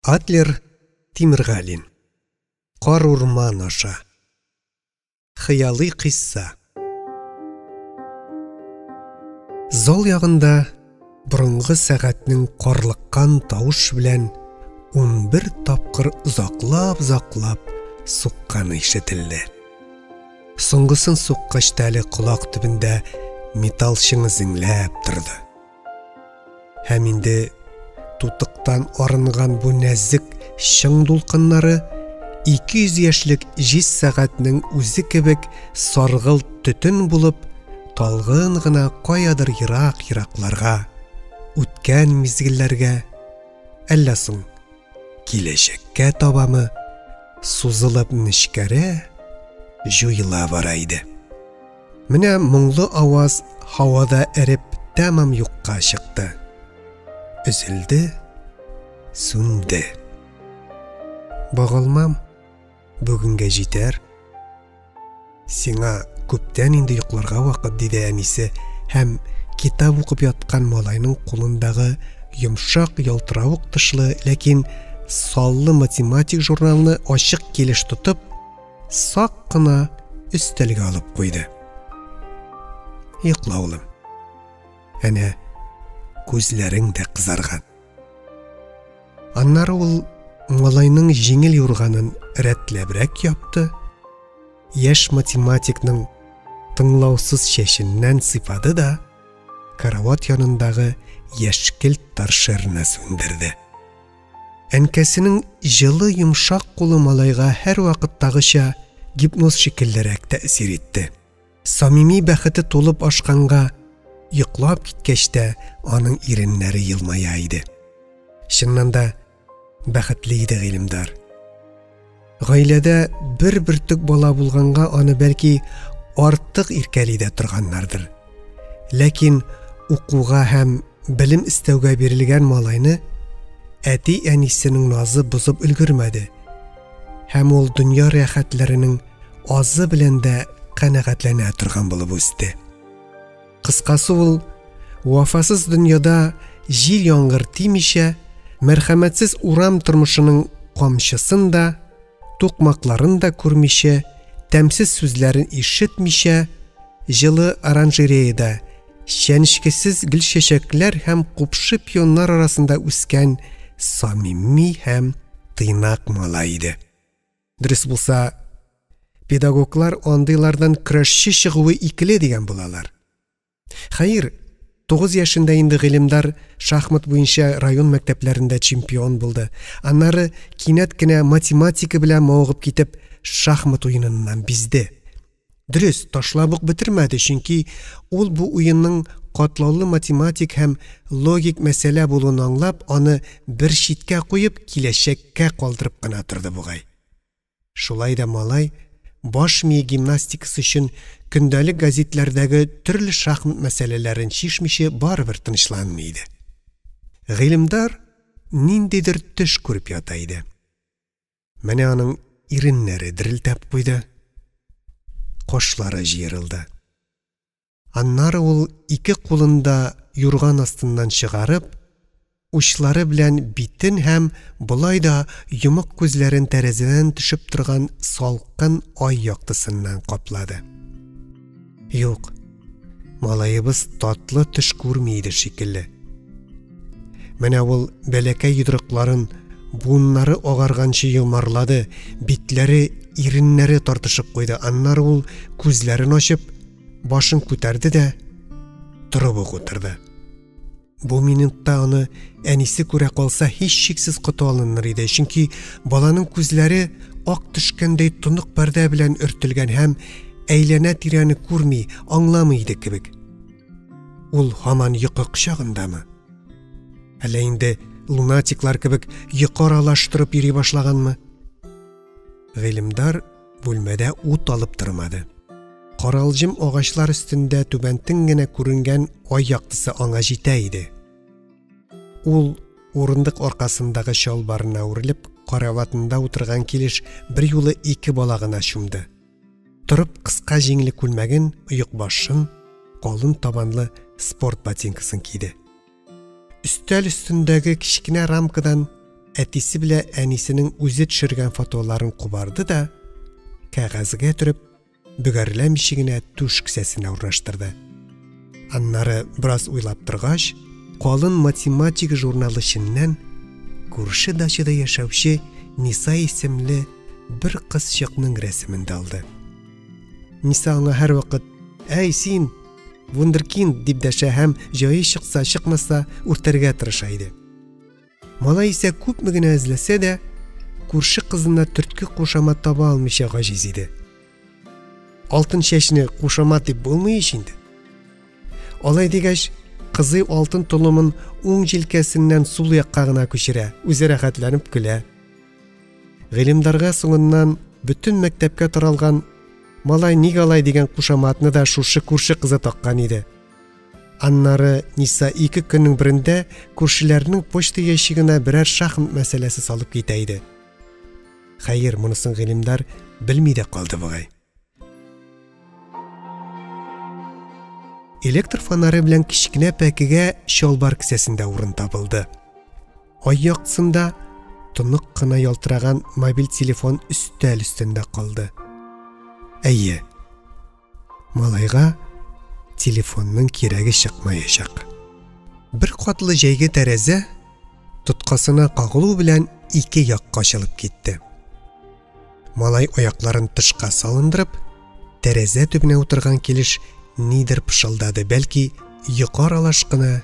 Адлер Тимиргалин. Қар урман аша. Хыялый қисса. Зол яғында бұрынғы сәғатның қарлыққан тауыш білән 11 тапқыр ұзақлап соққаны ишетілді. Соңғысын соққаш тәлі құлақ түбінде металл шыңы зіңләп тұрды. Һәм инде тутықтан арынған bu нәзік шың дулқыннары 200 яшьлек 100 сәғатның үзі кебек сарғыл түтін булып, талғын гына каядыр йыракларга, үткән мизгилләргә, әллә соң киләчәккә табамы сузылып нечкәрә җуела бара иде. Менә моңлы аваз һавада эреп тәмам юкка чыкты. Üzüldü, сүнді. Бағалмам, бүгінге жетер. Сиңа көптән инде йокларга вакыт диде әнисе, һәм китап укып яткан малайның кулындагы йомшак ялтыравык тышлы, ләкин саллы математик журналны ачык килеш тутып, сак кына өстәлгә алып куйды. Йокла, улым. Әнә күзләрең дә кызарган. Аннары ул малайның җиңел юрганын рәтләбрәк япты. Яшь математикның тыңлаусыз чәченнән сыйпады да карават янындагы яшькелт торшерны сүндерде. Әнкәсенең җылы йомшак кулы малайга һәр вакыттагыча гипноз шикеллерәк тәэсир итте. Самими бәхете тулып ашканга йоклап киткәчтә аның иреннәре йылмая иде. Чыннан да бәхетле иде Гыйлемдар. Гаиләдә бер бөртек бала булганга аны бәлки артык иркәли дә торганнардыр. Ләкин укуга һәм белем истәүгә бирелгән малайны әти-әнисенең назы бозып өлгермәде. Һәм ул дөнья рәхәтләренең азы белән дә канәгатьләнә торган булып үсте. Кыскасы ул вафасыз дөньяда җил яңгыр тимичә, мәрхәмәтсез урам тормышының камчысын да, тукмакларын да күрмичә, тәмсез сүзләрен ишетмичә, җылы оранжереяда чәнечкесез гөлчәчәкләр һәм купшы пионнар арасында үскән самими һәм тыйнак малай иде. Дөрес булса, педагоглар андыйлардан көрәшче чыгуы икеле дигән булалар. Хәер, 9 яшендә инде Гыйлемдар шахмат буенча район мәктәпләрендә чемпион булды. Аннары кинәт кенә математика белән мавыгып китеп, шахмат уеныннан bizде. Дөрес, ташлап ук бетермәде, чөнки ул бу уенның катлаулы математик һәм логик мәсьәлә булуын аңлап, аны бер читкә куеп, киләчәккә калдырып кына торды бугай. Шулай да малай баш мие гимнастикасы өчен көндәлек газетләрдәге төрле шахмат мәсьәләләрен чишмичә барыбер тынычланмый иде. Гыйлемдар ниндидер төш күреп ята иде. Менә аның иреннәре дерелтәп куйды. Кашлары җыерылды. Аннары ул ике кулында юрган астыннан чыгарып, учлары белән битен һәм булай да йомык күзләрен тәрәзәдән төшеп торган салкын ай яктысыннан каплады. Юк, малаебыз татлы төш күрми иде шикелле. Менә ул бәләкәй йодрыкларын буыннары агарганчы йомарлады, битләре, иреннәре тартышып куйды. Аннары ул күзләрен ачып, башын күтәрде дә торып утырды. Бу минутта аны әнисе күрә калса һич шиксез кота алыныр иде, чөнки баланың күзләре ак төшкәндәй тонык пәрдә белән өртелгән һәм әйләнә тирәне күрми, аңламый иде кебек. Ул һаман йокы кочагындамы? Әллә инде лунатиклар кебек йокы аралаштырып йөри башлаганмы? Гыйлемдар бүлмәдә ут алып тормады. Каралҗым агачлар өстендә түбәнтен генә күренгән ай яктысы аңа җитә иде. Ул урындык аркасындагы чалбарына үрелеп, караватында утырган килеш бер юлы ике бала гына чумды. Торып кыска җиңле күлмәген, оек башын, калын табанлы спорт ботинкасын киде. Өстәл өстендәге кичкенә рамкадан әтисе белә әнисенең үзе төшергән фотоларын кубарды да, кәгазьгә төреп, бөгәрләмичә генә туш кесәсенә урнаштырды. Аннары бераз уйлап торгач, калын математик журналы эченнән күрше дачада яшәүче Ниса исемле бер кызчыкның рәсемен алды. Ниса аңа һәр вакыт «Әй син, вундеркинд» дип дәшә һәм җае чыкса, чыкмаса үртәргә тырыша иде. Малай исә күпме генә эзләсә дә, күрше кызына төртке кушамат таба алмыйча гаҗиз иде. Алтын чәчне кушамат дип булмый инде. Алай дигәч, кызы алтын толымын уң җилкәсеннән сул якка гына күчерә, үзе рәхәтләнеп көлә. Гыйлемдарга соңыннан бөтен мәктәпкә таралган малай ник алай дигән кушаматны да шушы күрше кызы таккан иде. Аннары Ниса 2 көннең берендә күршеләрнең почта ящигына берәр шахмат мәсьәләсе салып китә иде. Хәер, монысын гыйлемдар белми дә калды бугай. Электр фонары белән кичкенә пәкегә чалбар кесәсендә урын табылды. Ай яктысында тонык кына ялтыраган мобиль телефон өстәл өстендә калды. Әйе, малайга телефонның кирәге чыкмаячак. Бер катлы җәйге тәрәзә тоткасына кагылу белән 2 якка ачылып китте. Малай аякларын тышка салындырып, тәрәзә төбенә утырган килеш нидер пышылдады, бәлки йокы аралаш кына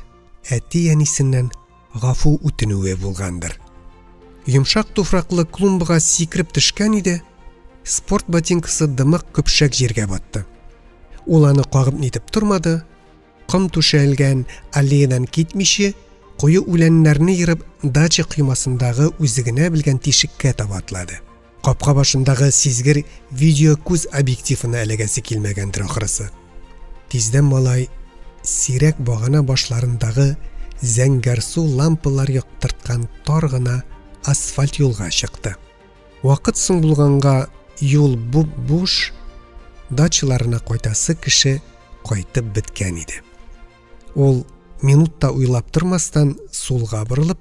әти-әнисеннән гафу үтенүе булгандыр. Йомшак туфраклы клумбага сикереп төшкән иде. Спорт ботинкасы дымык көпшәк җиргә батты. Ул аны кагып нитеп тормады. Ком түшәлгән аллеядан китмичә, куе үләннәрне йырып дача кыймасындагы үзе генә белгән тишеккә таба атлады. Капка башындагы сизгер видео күз объективына эләгәсе килмәгәндер ахрысы. Тиздән малай сирәк багана башларындагы зәңгәр су лампалар яктырткан тар гына асфальт юлга чыкты. Вакыт соң булганга юл буш, дачаларына кайтасы кеше кайтып биткән иде. Ул минутта уйлап тормастан сулга борылып,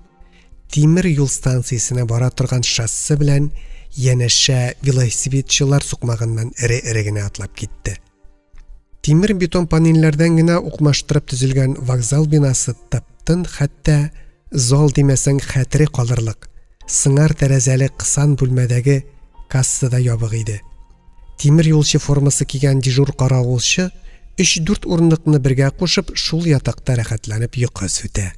тимер юл станциясенә бара торган шоссе белән янәшә велосипедчылар сукмагыннан эре-эре генә атлап китте. Тимер бетон панельләрдән генә укмаштырып төзелгән вокзал бинасы таптын, хәтта зал димәсәң хәтере калырлык. Сыңар тәрәзәле кысан бүлмәдәге кассада ябык иде. Тимер юлчы формасы кигән дежур каравылчы 3-4 урынлыкны бергә кушып, шул ятакта рәхәтләнеп йокы сүтә.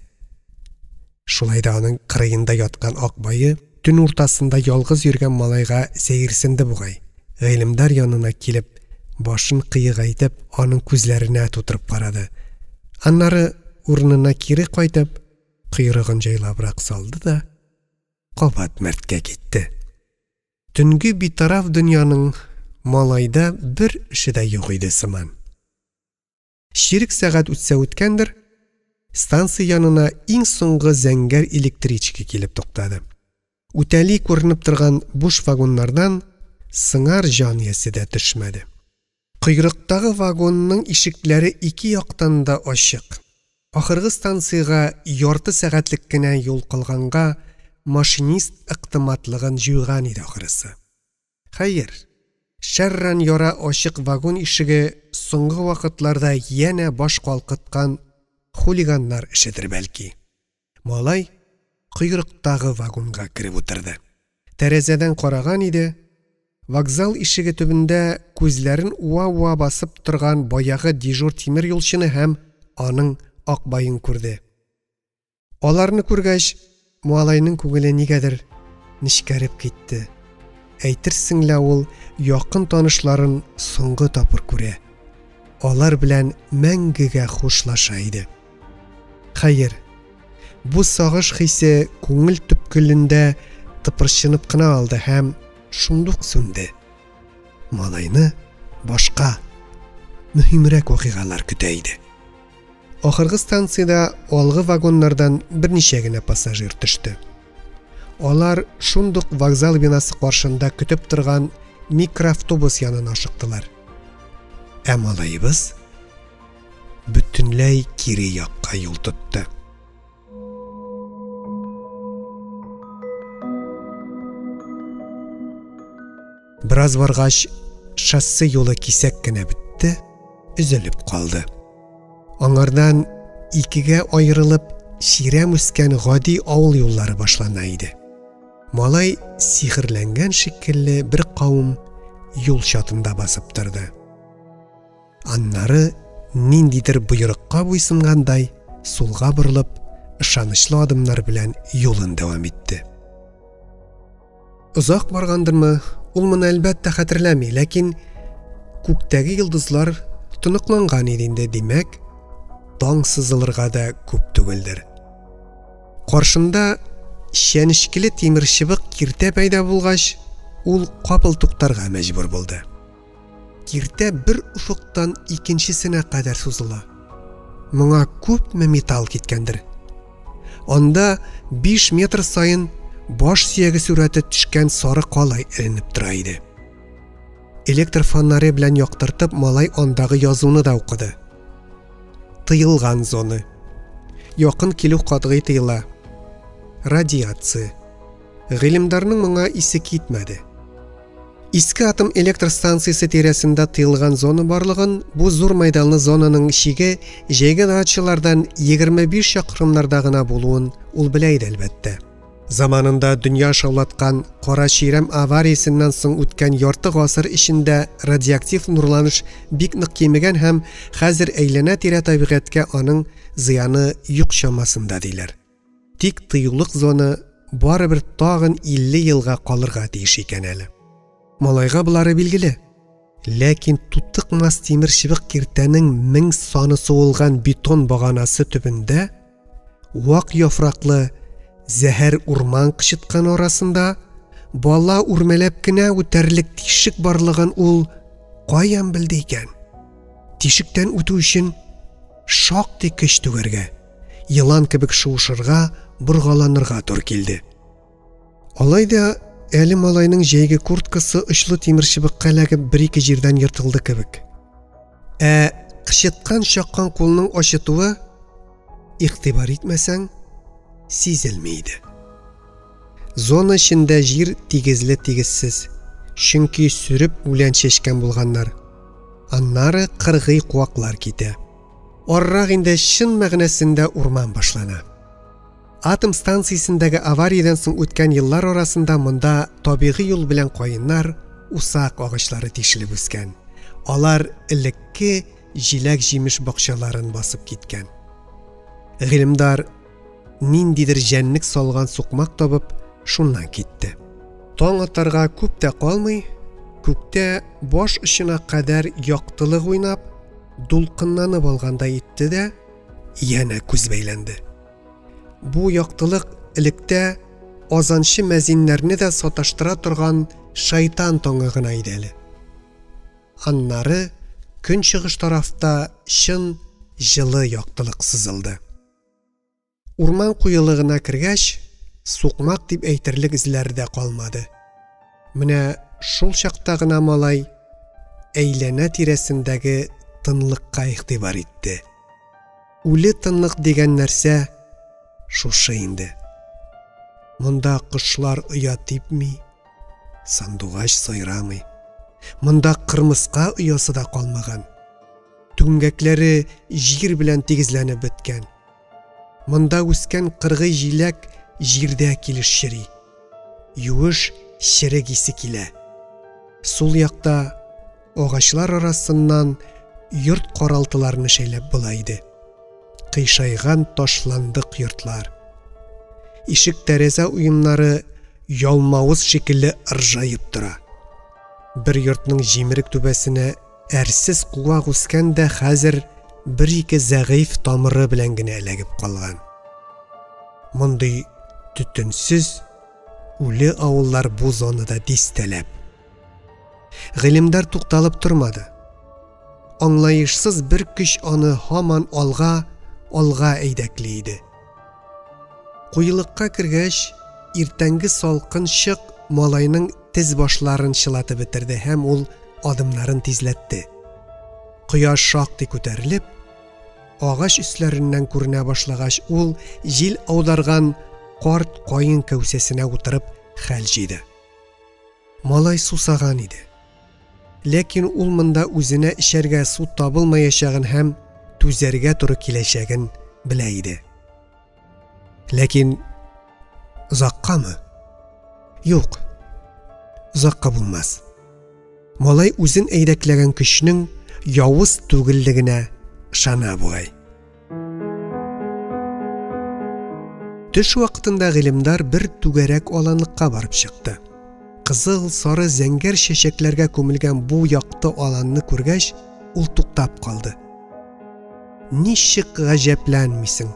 Шулай да аның кырыенда яткан акбайы төн уртасында ялгыз йөргән малайга сәерсенде бугай. Гыйлемдар янына килеп, башын кыегайтып, аның күзләренә тутырып карады. Аннары урынына кире кайтып, кыйрыгын җайлабрак салды да кабат мәрткә китте. Төнге битараф дөньяның малайда бер эше дә юк иде сыман. Ширек сәгать үтсә үткәндер, станция янына иң соңгы зәңгәр электричка килеп туктады. Үтәли күренеп торган буш вагоннардан сыңар җан ясе дә төшмәде. Кыйрыктагы вагонның ишекләре 2 яктан да ачык. Ахыргы станцияга ярты сәгатьлек кенә юл калганга машинист иктиматлыгын җуйган иде ахырысы. Хәер, шәрран яра ачык вагон ишеге соңгы вакытларда янә баш калкыткан хулиганнар эшедер бәлки. Малай кыйрыктагы вагонга кирип утырды. Тәрәзәдән караган иде. Вокзал ишеге төбендә күзләрен уа-уа басып торган баягы дежур тимер юлчыны һәм аның акбайын күрде. Аларны күргәч, малайның күңеле нигәдер нишкәреп китте. Әйтерсең лә ул якын танышларын соңгы тапыр күрә. Алар белән мәңгегә хушлаша иде. Хәер, бу сагыш хисе күңел төпкелендә тыпырчынып кына алды һәм шундук сүнде. Малайны башка, мөһимрәк вакыйгалар көтә иде. Ахыргы станцияда алгы вагоннардан берничә генә пассажир төште. Алар шундук вокзал бинасы каршында көтеп торган микроавтобус янына ашыктылар. Ә малайыбыз бөтенләй кире якка юл тотты. Біраз барғаш, шоссе юлы кисәк кенә бітті, үзіліп қалды. Аңардан икіге айырылып, ширәм үскән гади авыл юллары башлана иде. Малай сихірләнгән шикелле бір қауым юл чатында басып тұрды. Аннары ниндидер буйрыкка буйсынгандай сулга бұрылып, ышанычлы адымнар белән юлын дәвам итте. Узак баргандырмы, ул моны әлбәттә хәтерләми, ләкин күктәге йолдызлар тоныкланган иде инде, димәк, таң сызылырга да күп түгелдер. Каршында шәнешкеле тимер чыбык киртә пайда булгач, ул капыл туктарга мәҗбүр булды. Киртә бер уфыктан икенчесенә кадәр сузыла. Моңа күпме металл киткәндер. Анда 5 метр сайын баш сөяге сүрәте төшкән сары калай эленеп тора иде. Электр фонары белән яктыртып, малай андагы язуны да укыды. Тыелган зона. Якын килү катгый тыела. Радиация. Гыйлемдарның моңа исе китмәде. Иске атом электр станциясе тирәсендә тыелган зона барлыгын, бу зур мәйданлы зонаның шиге җәйге дачалардан 25 чакрымнарда гына булуын ул белә иде әлбәттә. Заманында дөнья шаулаткан кара ширәм авариясеннән соң үткән ярты гасыр эчендә радиоактив нурланыш бик нык кимегән һәм хәзер әйләнә-тирә табигатькә аның зыяны юк чамасында диләр. Тик тыюлык зона барыбер тагын 50 елга калырга тиеш икән әле. Малайга булары билгеле. Ләкин тутыкмас тимер чыбык киртәнең 1000 саны суылган бетон баганасы төбендә вак яфраклы зәһәр урман кычыткан арасында бала үрмәләп кенә үтәрлек тишек барлыгын ул каян белде икән? Тишектән үтү өчен шактый көч түгәргә, йылан кебек шуышырга, боргаланырга тур килде. Алайда әле малайның җәйге курткасы очлы тимер чыбыкка эләгеп бер-ике җирдән йыртылды кебек. Кычыткан чаккан кулның ачытуы, игътибар итмәсәң, сизелмәйде. Зона эчендә җир тигезле-тигезсез, чөнки сүреп үлән чәчкән булганнар. Аннары кыргый куаклар китә. Аррак инде чын мәгънәсендә урман башлана. Атом станциясендәге авариядан соң үткән еллар арасында монда табигый юл белән каеннар, усак агачлары тишелеп үскән. Алар элекке җиләк-җимеш бакчаларын басып киткән. Гыйлемдар ниндидер җәнлек салган сукмак табып, шуннан китте. Таң атарга күп тә калмый, күктә баш очына кадәр яктылык уйнап, дулкынланып алгандай итте дә, янә күз бәйләнде. Бу яктылык электә азанчы мәзиннәрне дә саташтыра торган шайтан таңы гына иде әле. Аннары көнчыгыш тарафта чын җылы яктылык сызылды. Урман куелыгына кергәч, сукмак дип әйтерлек эзләре дә калмады. Менә шул чакта гына малай әйләнә тирәсендәге тынлыкка игътибар итте. Үле тынлык дигән нәрсә шушы инде. Монда кышлар оя типми, сандугач сайрамый. Монда кырмыска оясы да калмаган. Түңгәкләре җир белән тигезләнеп беткән. Монда үскән кыргый җиләк җирдә килешчери. Юыш черек исе килә. Сул якта агачлар арасыннан йорт каралтыларны шәйләп була иде. Кыйшайган ташландык йортлар. Ишек тәрәзә уеннары ялмавыз шикелле ыржаеп тора. Бер йортның җимерек түбәсенә әрсез куак үскән дә хәзер бер-ике зәгыйф тамыры белән генә эләгеп калган. Мондый төтенсез үле авыллар бу зонада дистәләп. Гыйлемдар тукталып тормады. Аңлаешсыз бер көч аны һаман алга әйдәкли иде. Куелыкка кергәч, иртәнге салкын чык малайның тез башларын чылатып бетерде һәм ул адымнарын тизләтте. Кояш шактый күтәрелеп, агач өсләреннән күренә башлагач, ул җил аударган карт каен кәүсәсенә утырып хәл җыйды. Малай сусаган иде. Ләкин ул монда үзенә эчәргә су табылмаячагын һәм түзәргә туры киләчәген белә иде. Ләкин озаккамы? Юк. Озакка булмас. Малай үзен әйдәкләгән көчнең явыз түгеллегенә ышана бугай. Төш вакытында гыйлемдар бер түгәрәк аланлыкка барып чыкты. Кызыл, сары, зәңгәр чәчәкләргә күмелгән бу якты аланны күргәч, ул туктап калды. Ничек гаҗәпләнмисең?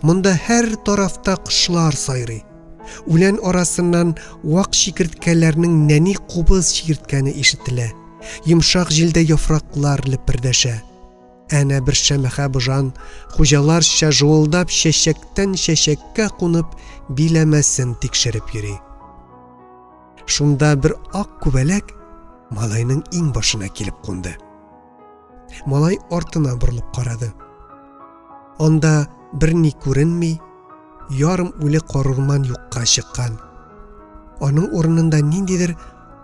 Монда һәр тарафта кошлар сайрый. Үлән арасыннан вак чикерткәләрнең нәни кубыз чикерткәне ишетелә. Йомшак җилдә яфраклар лепердәшә. Әнә бер шәмәхә божан хуҗаларча жуылдап чәчәктән чәчәккә кунып биләмәсен тикшереп йөри. Шунда бер ак күбәләк малайның иң башына килеп кунды. Малай артына борылып карады. Анда берни күренми, ярым үле карурман юкка чыккан. Аның урынында ниндидер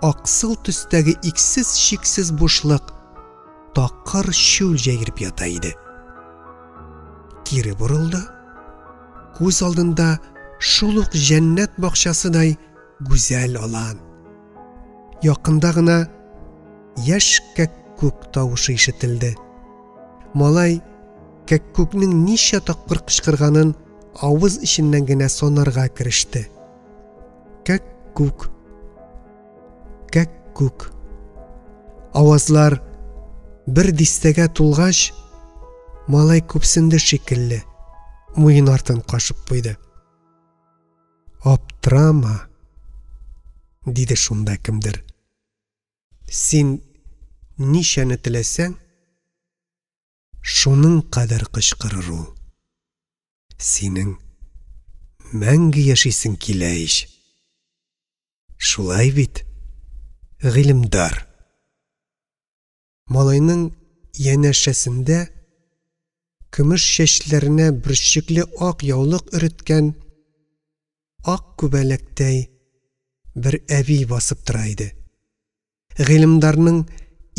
аксыл төстәге иксез-чиксез бушлык, такыр шүл җәйгереп ята иде. Кире борылды. Күз алдында шул ук җәннәт бакчасыдай гүзәл алан. Якында гына яшь кәккүк тавышы ишетелде. Малай кәккүкнең ничә тапкыр кычкырганын авыз иченнән генә сонарга кереште. Кәккүк. Кәккүк. Авазлар бер дистәгә тулгач, малай күпсенде шикелле, муен артын кашып куйды. Аптырама, диде шунда кемдер. Син нишәне теләсәң, шуның кадәр кычкырыр ул. Синең мәңге яшисең килә ич. Шулай бит, гыйлемдар. Малайның янәшәсендә көмеш чәчләренә бөрчекле ак яулык өреткән ак күбәләктәй бер әби басып тора иде. Гыйлемдарның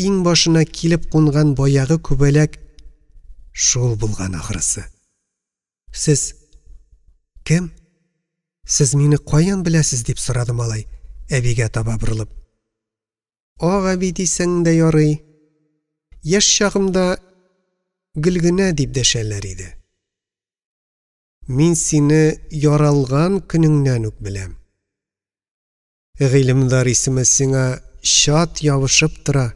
иң башына килеп кунган баягы күбәләк шул булган ахрысы. Сез кем? Сез мине каян беләсез дип сорады малай, әбигә таба борылып. Ак әби дисәң дә ярый. Яшь чагымда гөлгенә дип дәшәләр иде. Мин сине яралган көнеңнән үк беләм. Гыйлемдар исеме сиңа шат ябышып тора.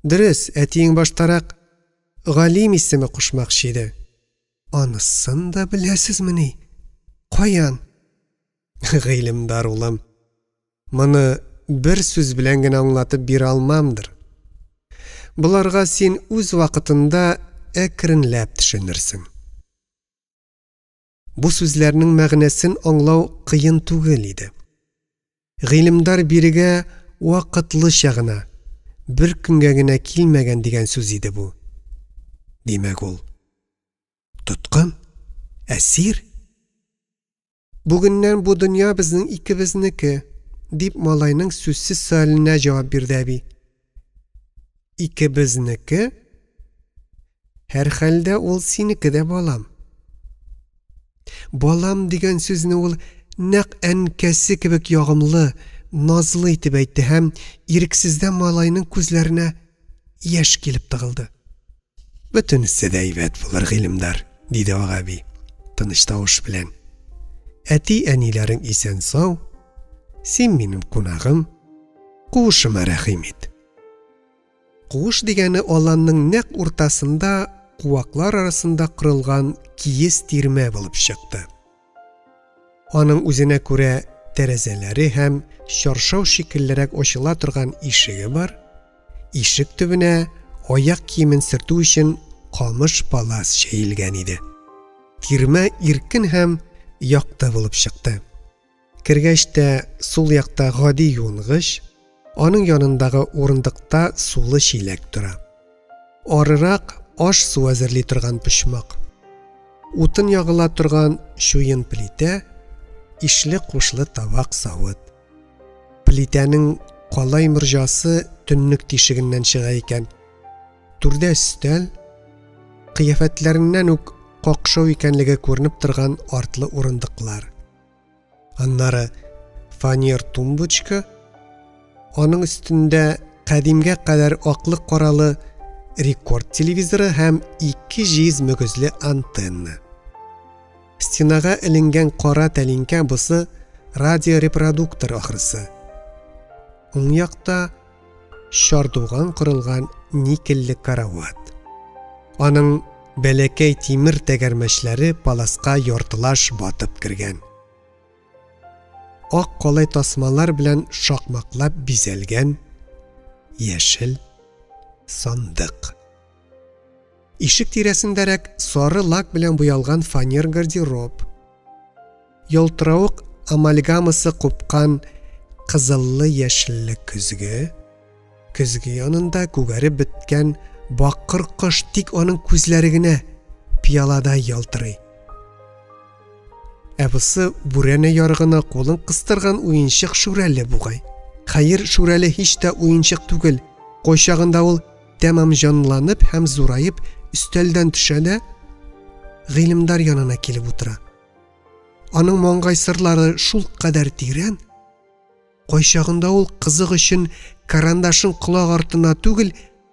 Дөрес, әтиең баштарак Галим исеме кушмакчы иде. Анысын да беләсезмени? Каян? Гыйлемдар улым, моны бер сүз белән генә аңлатып бирә алмамдыр. Буларга син үз вакытында әкренләп төшенерсең. Бу сүзләрнең мәгънәсен аңлау кыен түгел иде. Гыйлемдар бирегә вакытлыча гына, бер көнгә генә килмәгән дигән сүз иде бу. Димәк ул тоткын, әсир. Бүгеннән бу дөнья безнең икебезнеке, дип малайның сүзсез сөаленә җавап бирде әби. Икебезнеке? Һәр хәлдә ул синеке дә балам. Балам дигән сүзне ул нәкъ әнкәсе кебек ягымлы, назлы итеп әйтте һәм ирексездән малайның күзләренә яшь килеп тыгылды. Бөтенесе дә әйбәт булыр, гыйлемдар, диде агаби, тыныч тавыш белән. Әти-әниләрең исән сау, син минем кунагым, куышыма рәхим ит. Куыш дигәне аланның нәкъ уртасында куаклар арасында кырылган киез тирмә булып чыкты. Аның үзенә күрә тәрәзәләре һәм чаршау шикеллерәк ачыла торган ишеге бар. Ишек төбенә аяк киемен сөртү өчен камыш палас чәелгән иде. Тирмә иркен һәм якты булып чыкты. Кергәч тә сул якта гади юнгыч, аның янындагы урындыкта сулы чиләк тора. Арырак аш су әзерли торган почмак. Утын ягыла торган шуен плитә, ишле кушлы табак савыт. Плитәнең калай мөрҗасы төннек тишегеннән чыга икән. Түрдә өстәл, кыяфәтләреннән үк какшау икәнлеге күренеп торган артлы урындыклар. Аннары фанер тумбочка, аның өстендә кадимгә кадәр аклы-каралы рекорд телевизоры һәм 200 мөгезле антенна. Стенага эленгән кара тәлинкә бусы радиорепродуктор ахрысы. Уң якта шардуган корылган никелле карават. Аның бәләкәй тимер тәгәрмәчләре паласка яртылаш батып кергән. Ак калай тасмалар белән шакмаклап бизәлгән яшел сандык. Ишек тирәсендәрәк сары лак белән буялган фанер гардероб. Ялтыравык амальгамасы купкан кызыллы яшелле көзге янында күгәреп беткән бакыр кош тик аның күзләре генә пиялада ялтырый. Әбысы бүрәнә ярыгына кулын кыстырган уенчык шүрәле бугай. Хәер, шүрәле һич тә уенчык түгел. Кайчагында ул тәмам җанланып һәм зурайып өстәлдән төшә дә гыйлемдар янына килеп утыра. Аның маңгай сырлары шул кадәр тирән. Кайчагында ул кызык өчен карандашын колагы артына түгел,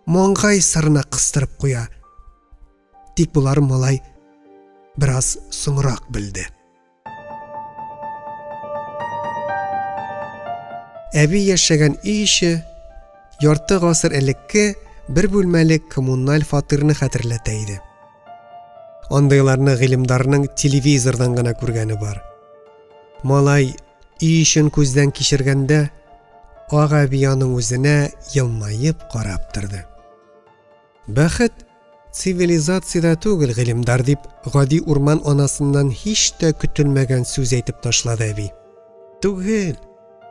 маңгай сырына кыстырып куя. Тик булар малай бераз соңрак белде. Әби яшәгән өй ише ярты гасыр элекке бер бүлмәле коммуналь фатирны хәтерләтә иде. Андыйларны гыйлемдарның телевизордан гына күргәне бар. Малай өй ишен күздән кичергәндә ага бияның үзенә елмаеп карап торды. Бәхет цивилизациядә түгел гыйлемдар дип гади урман анасыннан һич тә көтелмәгән сүз әйтеп ташлады әби. Түгел.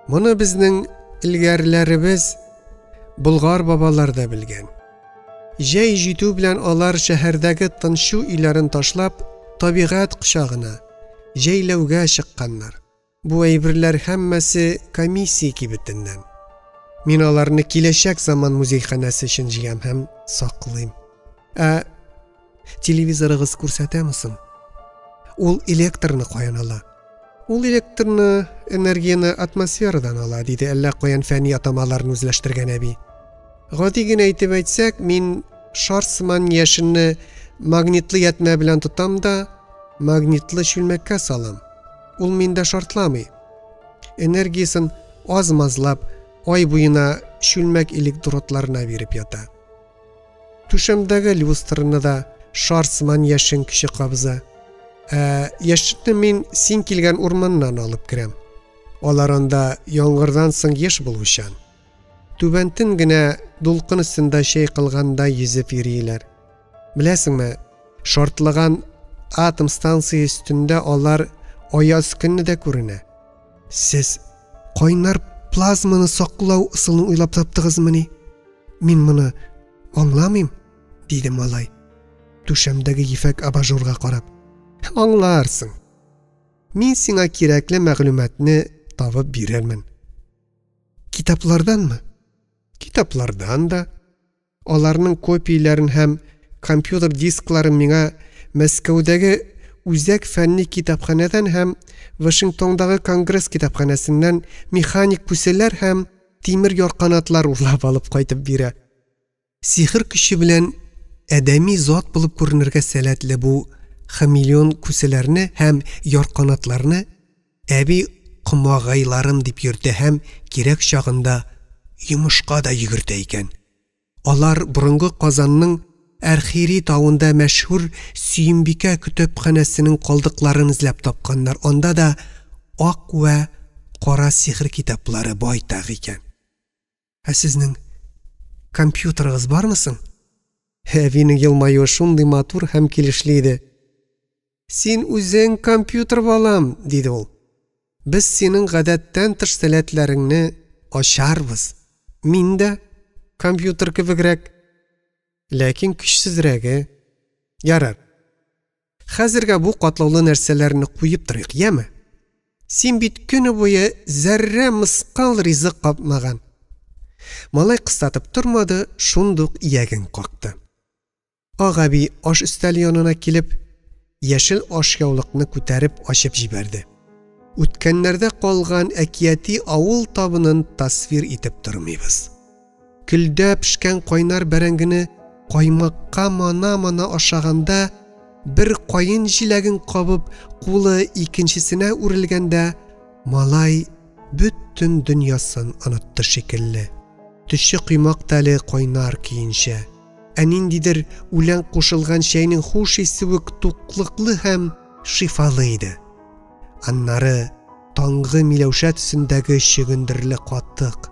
Моны безнең илгәрләребез Болгар бабалар да белгән. Җәй җитү белән алар шәһәрдәге тынчу өйләрен ташлап, табигать кочагына, җәйләүгә чыкканнар. Бу әйберләр һәммәсе комиссия кибетеннән. Мин аларны киләчәк заман музейханәсе өчен җыям һәм саклыйм. Телевизорыгыз күрсәтәме соң? Ул электрны каян ала? Ул электрны энергияны атмосферадан ала, диде әллә каян фәнни атамаларын үзләштергән әби. Гади генә әйтеп әйтсәк, мин шарсман яшенне магнитлы ятмә белән тотам да магнитлы чүлмәккә салам. Ул миндә шартламый. Энергиясын аз-мазлап ай буена чүлмәк электродларына биреп ята. Түшәмдәге люстраны да шарсман яшен кеше кабыза. Яшетне мин син килгән урманнан алып керәм. Алар анда яңгырдан соң еш булучан. Түбәнтен генә дулкын өстендә шәй кылганда йөзеп йөриләр. Беләсеңме, шартлаган атом станция өстендә алар аяз көнне дә күренә. Сез кайнар плазманы саклау ысулын уйлап таптыгызмы ни? Мин моны аңламыйм, диде малай, түшәмдәге ефәк абажурга карап. Аңларсың. Мин сиңа кирәкле мәгълүматны табып бирермен. Китапларданмы? Китаплардан да. Аларның копияләрен һәм компьютер дискларын миңа Мәскәүдәге Үзәк фәнни китапханәдән һәм Вашингтондагы Конгресс китапханәсеннән механик күсәләр һәм тимер ярканатлар урлап алып кайтып бирә. Сихер көче белән әдәми зат булып күренергә сәләтле бу хамелеон күсәләрне һәм ярканатларны әби кымагайларым дип йөртә һәм кирәк чагында йомышка да йөгертә икән. Алар борынгы Казанның Әрхири тауында мәшһүр Сөембикә көтөпханәсенең калдыкларын эзләп тапканнар. Анда да ак вә кара сихер китаплары байтак икән. Сезнең компьютерыгыз бармы соң? Әбинең елмаюы шундый матур һәм килешле иде. Син үзең компьютер балам, диде ул. Без синең гадәттән тыш сәләтләреңне ачарбыз. Мин дә компьютер кебегрәк, ләкин көчсезрәге. Ярар. Хәзергә бу катлаулы нәрсәләрне куеп торыйк, яме? Син бит көне буе зәррә мыскал ризык капмаган. Малай кыстатып тормады, шундук ияген какты. Агаби аш өстәле янына килеп, яшел ашъяулыкны күтәреп ачып җибәрде. Үткәннәрдә калган әкияти авыл табынын тасвир итеп тормыйбыз. Көлдә пешкән кайнар бәрәңгене каймакка мана-мана ашаганда, бер кайын җиләген кабып, кулы икенчесенә үрелгәндә, малай бөтен дөньясын онытты шикелле. Төші кыймак тәле кайнар киенчә. Ниндидер үлән кушылган чәйнең хуш исе үк туклыклы һәм шифалы иде. Аннары таңгы Миләүшә төсендәге чөгендерле катык.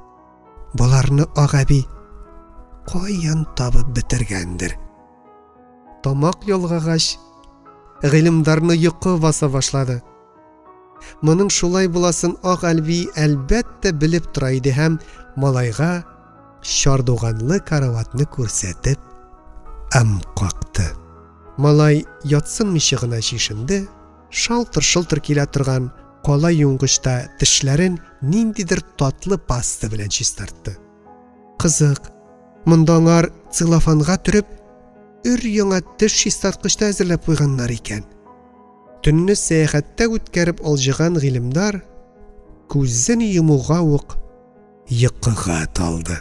Боларны Агаби каян табып бетергәндер. Тамак ялгагач, гыйлемдарны йокы баса башлады. Моның шулай буласын Агалби әлбәттә белеп тора иде һәм малайга чардуганлы караватны күрсәтеп какты. Малай ятсын мишыгына чишенде, шалтыр-шылтыр килә торган кала юңгышта тешләрен ниндидер татлы паста белән чистартты. Кызык, монда аңар целлофанга төреп, өр-яңа теш чистарткычта әзерләп куйганнар икән. Төнне сәяхәттә үткәреп алҗыган гыйлемдар күзен йомуга ук йокыга талды.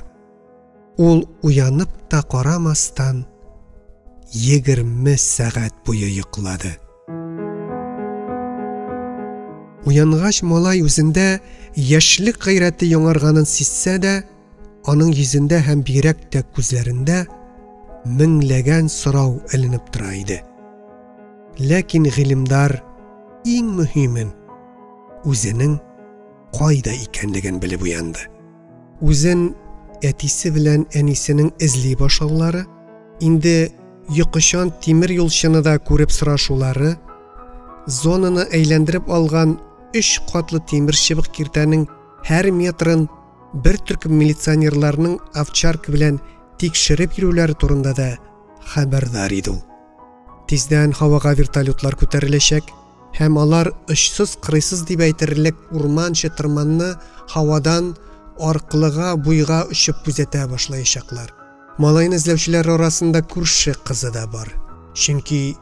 Ул уянып та карамастан 20 сәгать буе йоклады. Уянгач малай үзендә яшьлек гайрәте яңарганын сизсә дә, аның йөзендә һәм бигрәк тә күзләрендә меңләгән сорау эленеп тора иде. Ләкин гыйлемдар иң мөһимен үзенең кайда икәнлеген белеп уянды. Үзен әтисе белән әнисенең эзли башлаулары, инде йокычан тимер юлчыны да күреп сорашулары, зонаны әйләндереп алган 3 катлы тимер чыбык киртәнең һәр метрын бер төркем милиционерларның овчарка белән тикшереп йөрүләре турында да хәбәрдар иде ул. Тиздән һавага вертолетлар күтәреләчәк һәм алар очсыз-кырыйсыз дип әйтерлек урман чытырманны һавадан аркылыга буйга очып күзәтә башлаячаклар. Малайны эзләүчеләр арасында күрше кызы да бар. Чөнки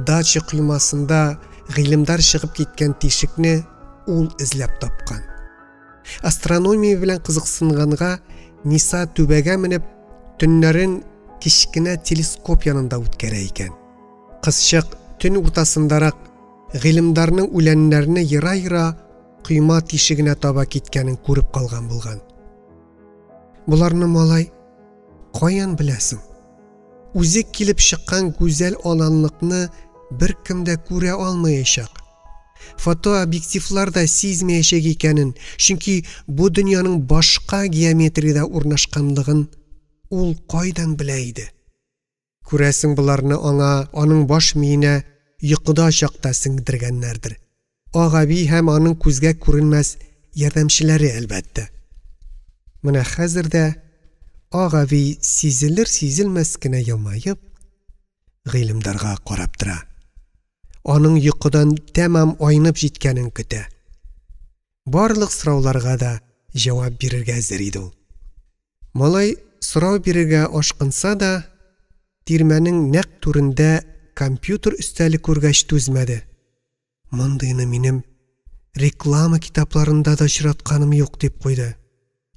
дача кыймасында гыйлемдар чыгып киткән тишекне ул эзләп тапкан. Астрономия белән кызыксынганга Ниса түбәгә менеп, төннәрен кичкенә телескоп янында үткәрә икән. Кызчык төн уртасындарак гыйлемдарның үләннәрне йыра-йыра кыйма тишегенә таба киткәнен күреп калган булган. Буларны малай каян беләсең? Үзе килеп чыккан гүзәл аланлыкны бер кем дә күрә алмаячак. Фотообъективлар да сизмәячәк икәнен, чөнки бу дөньяның башка геометриядә урнашканлыгын ул кайдан белә иде? Күрәсең, буларны аның баш миенә йокыда чакта сеңдергәннәрдер. Агаби һәм аның күзгә күренмәс ярдәмчеләре әлбәттә. Менә хәзер дә Агаби сизелер-сизелмәс кенә елмаеп, гыйлемдарга карап тора. Аның йокыдан тәмам айнып җиткәнен көтә. Барлык сорауларга да җавап бирергә әзер иде ул. Малай сорау бирергә ашкынса да, тирмәнең нәкъ түрендә компьютер өстәле күргәч түзмәде. Мондыйны минем реклама китапларында да очратканым юк дип куйды.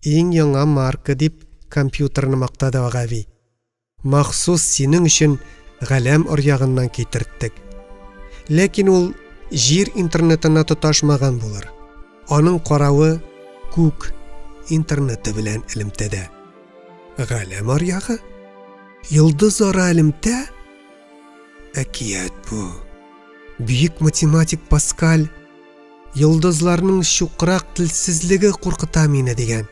Иң яңа марка дип компьютерны мактады Агаби. Махсус синең өчен галәм аръягыннан китерттек. Ләкин ул җир интернетына тоташмаган булыр. Аның каравы күк интернеты белән элемтәдә. Галәм аръягы? Йылдыз ара элемтә? Әкият бу. Бүйек математик Паскаль йылдызларның чукрак телсезлеге куркыта мине дигән.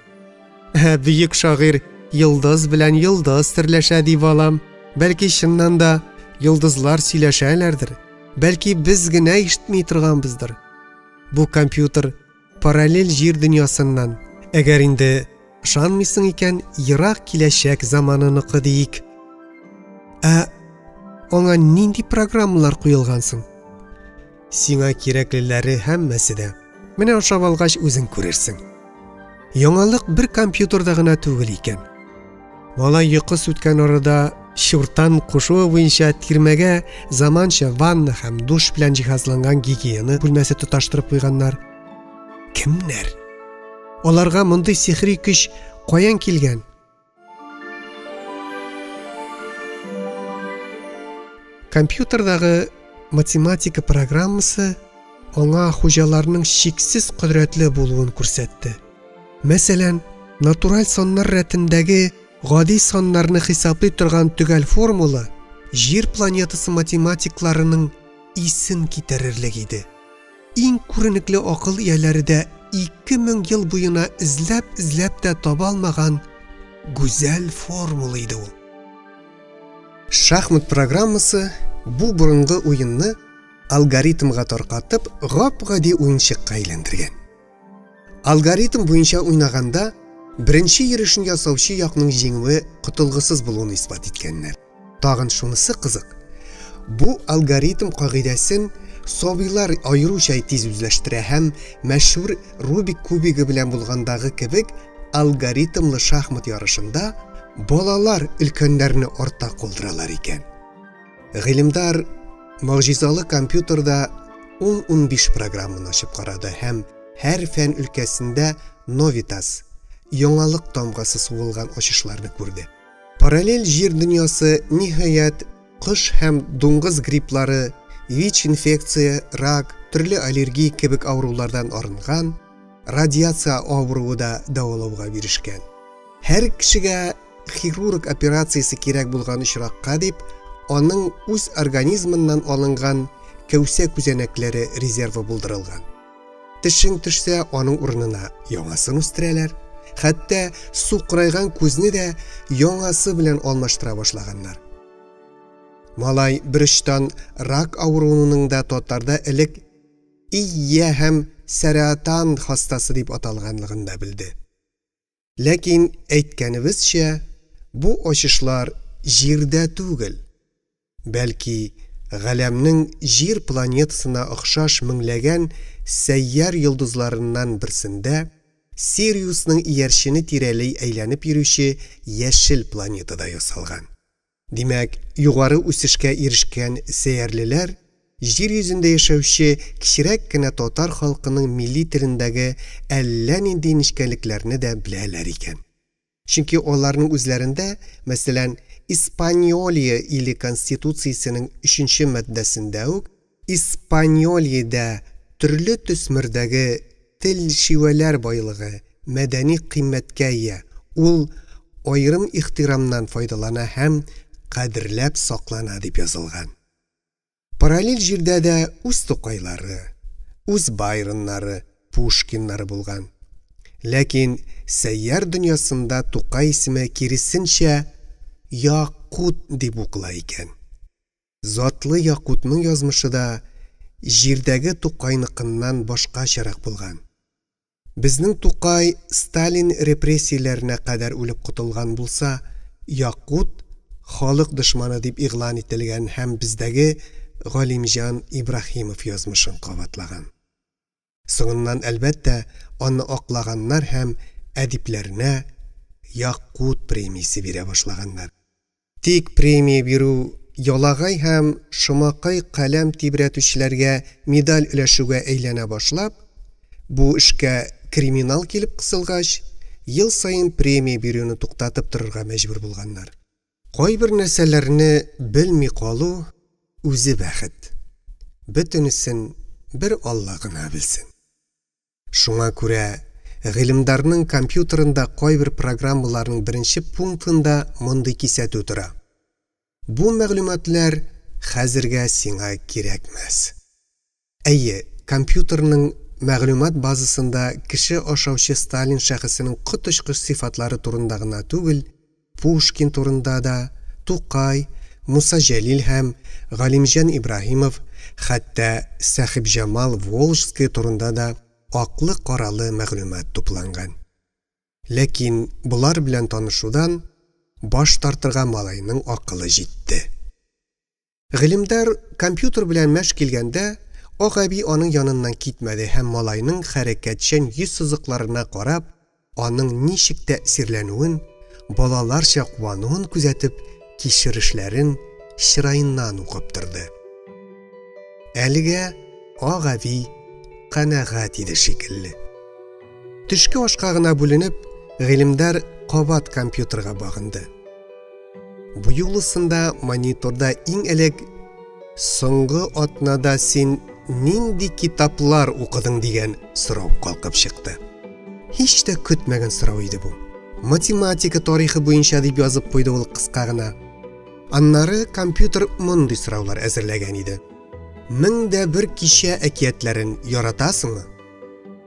Бүйек шагыйрь йылдыз белән йылдыз терләшә дип алам. Бәлки чыннан да йылдызлар сөйләшәләрдер. Бәлки без генә ишетми торганбыздыр. Бу компьютер параллель җир дөньясыннан. Әгәр инде ышанмыйсың икән, ерак киләчәк заманыныкы диик. Аңа нинди программалар куелгансың? Сиңа кирәклеләре һәммәсе дә Менә ашап алгач үзең күрерсең. Яңалык бер компьютерда гына түгел икән. Малай йокы үткән арада шуртан кушуы буенча тирмәгә заманча ванна һәм душ белән җиһазланган гигиена бүлмәсе тоташтырып куйганнар. Кемнәр? Аларга мондый сихри көч каян килгән? Компьютердагы математика программасы аңа хуҗаларның шиксез кодрәтле булуын күрсәтте. Мәсәлән, натураль саннар рәтендәге гади саннарны хисаплый торган төгәл формула Җир планетасы математикларының исен китерерлек иде. Иң күренекле акыл ияләре дә 2000 ел буена эзләп тә таба алмаган гүзәл формула иде ул. Шахмат программасы бу борынгы уенны алгоритмга таркатып, гап-гади уенчыкка әйләндергән. Алгоритм буенча уйнаганда беренче йөришен ясаучы якның җиңүе котылгысыз булуын исбат иткәннәр. Тагын шунысы кызык. Бу алгоритм кагыйдәсен сабыйлар аеруча тиз үзләштерә һәм мәшһүр Рубик кубигы белән булгандагы кебек алгоритмлы шахмат ярышында балалар өлкәннәрне артта калдыралар икән. Гыйлемдар могҗизалы компьютерда 10-15 программаны ачып карады һәм һәр фән өлкәсендә новитас, яңалык тамгасы сугылган ачышларны күрде. Параллель җир дөньясы ниһаять кыш һәм дуңгыз грипплары, ВИЧ-инфекция, рак, төрле аллергия кебек авырулардан арынган, радиация авыруы да дәвалауга бирешкән. Һәр кешегә хирург операциясе кирәк булган очракка дип, аның үз организмыннан алынган кәүсә күзәнәкләре резервы булдырылган. Тешең төшсә, аның урынына яңасын үстерәләр. Хәтта суқрайган күзне дә яңасы белән алмаштыра башлаганнар. Малай бирштан рак авыруының да татарда элек ия һәм саратан хастасы дип аталганлыгын да белде. Ләкин әйткәнебезчә, бу ачышлар җирдә түгел, бәлки галәмнең җир планетасына охшаш меңләгән сәйяр йолдызларыннан берсендә Сириусның иярчене тирәлей әйләнеп йөрүче яшел планетада ясалган. Димәк, югары үсешкә ирешкән сәйярлеләр җир йөзендә яшәүче кичерәк кенә татар халкының милли телендәге әллә нинди нечкәлекләрне дә беләләр икән. Чөнки аларның үзләрендә, мәсәлән, Испаньолия иле конституциясенең 3нче маддәсендә үк Испаньолиядә төрле төсмердәге тел шивәләр байлыгы, мәдәни кыйммәткә ия. Ул аерым ихтирамнан файдалана һәм кадерләп саклана дип язылган. Параллель җирдә дә үз тукайлары, үз байроннары, Пушкиннары булган. Ләкин сәйяр дөньясында Тукай исеме киресенчә Якут дип укыла икән. Затлы Якутның язмышы да җирдәге Тукайныкыннан башкачарак булган. Безнең Тукай Сталин репрессияләренә кадәр үлеп кутылган булса, Якут халык дошманы дип игълан ителгән һәм бездәге Галимҗан Ибраһимов язмышын кабатлаган. Соңыннан әлбәттә аны аклаганнар һәм әдипләренә Якут премиясе бирә башлаганнар. Тик премия бирү ялагай һәм шымакай каләм тибрәтүчеләргә медаль өләшүгә әйләнә башлап, бу эшкә криминал килеп кысылгач, ел сайын премия бирүне туктатып торырга мәҗбүр булганнар. Кайбер нәрсәләрне белми калу үзе бәхет. Бөтенесен бер Алла гына белсен. Шуңа күрә гыйлемдарның компьютерында кайбер программаларның беренче пунктында мондый кисәтү тора. Бу мәгълүматлар хәзергә сиңа кирәкмәс. Әйе, компьютерның мәгълүмат базасында кеше ашаучы Сталин шәхесенең коточкыч сыйфатлары турында гына түгел, Пушкин турында да, Тукай, Муса Җәлил һәм Галимҗан Ибраһимов, хәтта Сәхиб Җамал Волжский турында да аклы-каралы мәгълүмат тупланган. Ләкин булар белән танышудан баш тартырга малайның акылы җитте. Гыйлемдар компьютер белән мәш килгәндә, Агаби аның яныннан китмәде һәм малайның хәрәкәтчән йөз сызыкларына карап, аның ничек тәэсирләнүен, балаларча куануын күзәтеп, кичерешләрен чырайыннан укып торды. Әлегә Агаби канәгать иде шикелле. Төшке ашка гына бүленеп, гыйлемдар кабат компьютерга багынды. Бу юлысында мониторда иң элек «Соңгы атнада син нинди китаплар укыдың» дигән сорау калкып чыкты. Һич тә көтмәгән сорау иде бу. Математика тарихы буенча дип язып куйды ул кыска гына. Аннары компьютер мондый сораулар әзерләгән иде. 1001 кичә әкиятләрен яратасыңмы?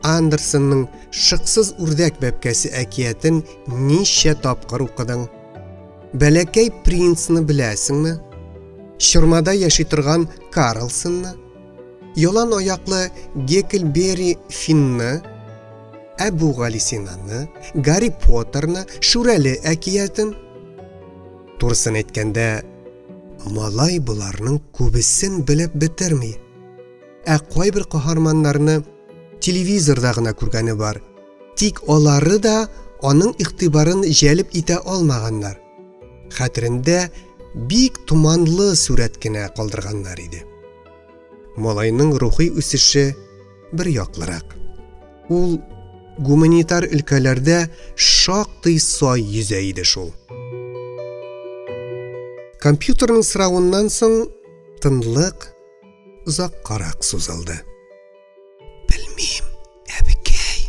Андерсонның «Шыксыз үрдәк бәбкәсе» әкиятен ничә тапкыр укыдың? Бәләкәй принцны беләсеңме? Чормада яши торган Карлсонны? Ялан аяклы Гекльберри Финнны? Әбу Галисинаны? Гарри Поттерны? Шүрәле әкиятен? Турсын әйткәндә, малай буларның күбесен белеп бетерми. Кайбер каһарманнарны телевизорда гына күргәне бар. Тик алары да аның игътибарын җәлеп итә алмаганнар. Хәтерендә бик туманлы сурәт кенә калдырганнар иде. Малайның рухи үсеше бер яклырак. Ул гуманитар өлкәләрдә шактый сай йөзә иде шул. Компьютерның соравыннан соң тынлык озаккарак сузылды. Белмим, әбекәй,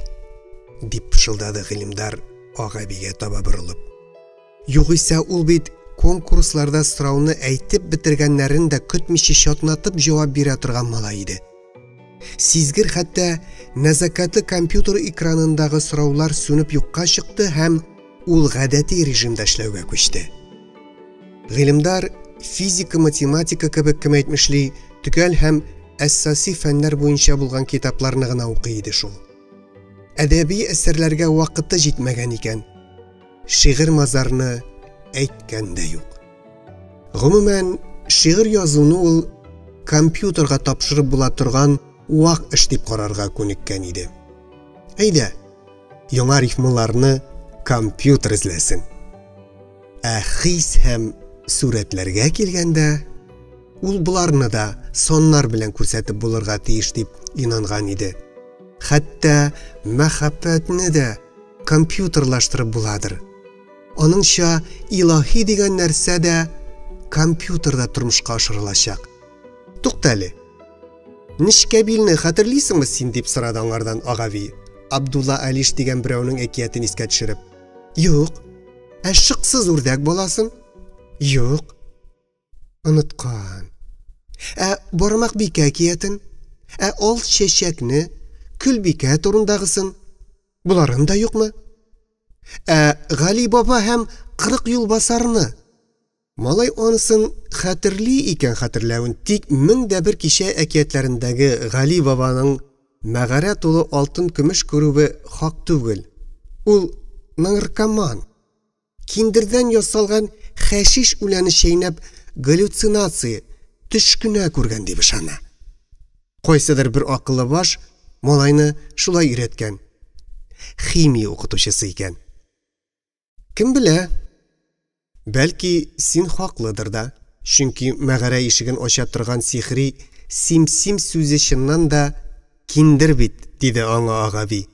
дип пышылдады гыйлемдар Агабигә таба борылып. Югыйсә ул бит конкурсларда сорауны әйтеп бетергәннәрен дә көтмичә чатнатып җавап бирә торган малай иде. Сизгер хәтта нәзакәтле компьютер экранындагы сораулар сүнеп юкка чыкты һәм ул гадәти режимда эшләүгә күчте. Гыйлемдар физика, математика кебек кем әйтмешли, төгәл һәм әсаси фәннәр буенча булган китапларны гына укый иде шул. Әдәби әсәрләргә вакыты җитмәгән икән. Шигырь мазарны әйткән дә юк. Гомумән, шигырь язуны ул компьютерга тапшырып була торган вак эш дип карарга күнеккән иде. Әйдә, яңа рифмаларны компьютер эзләсен. Хис һәм сурәтләргә килгәндә, ул буларны да соннар белән күрсәтеп булырга тиеш дип инанган иде. Хәтта мәхәббәтне дә компьютерлаштырып буладыр. Аныңча, илаһи дигән нәрсә дә компьютерда тормышка ашырылачак. Туктале. Нишкәбилне хәтерлисеңме син дип сорады аңардан Агаби, Абдулла Алиш дигән берәүнең әкиятен искә төшереп. Юк. Шыксыз үрдәк баласын? Юк. Оныткан. Бармак бикә әкиятен? Ал чәчәкне, Күлбикә турындагысын? Буларын да юкмы? Гали баба һәм 40 юлбасарны? Малай анысын хәтерли икән хәтерләвен, тик 1001 кичә әкиятләрендәге Гали бабаның мәгарә тулы алтын көмеш күрүе хак түгел. Ул наркоман. Киндердән ясалган хәшиш үләне чәйнәп галлюцинация, төшкенә күргән дип ышана. Кайсыдыр бер акыллы баш малайны шулай өйрәткән. Химия укытучысы икән. Кем белә? Бәлки син хаклыдыр да, чөнки мәгарә ишеген ача торган сихри сим-сим сүзе чыннан да киндер бит, диде аңа Агаби.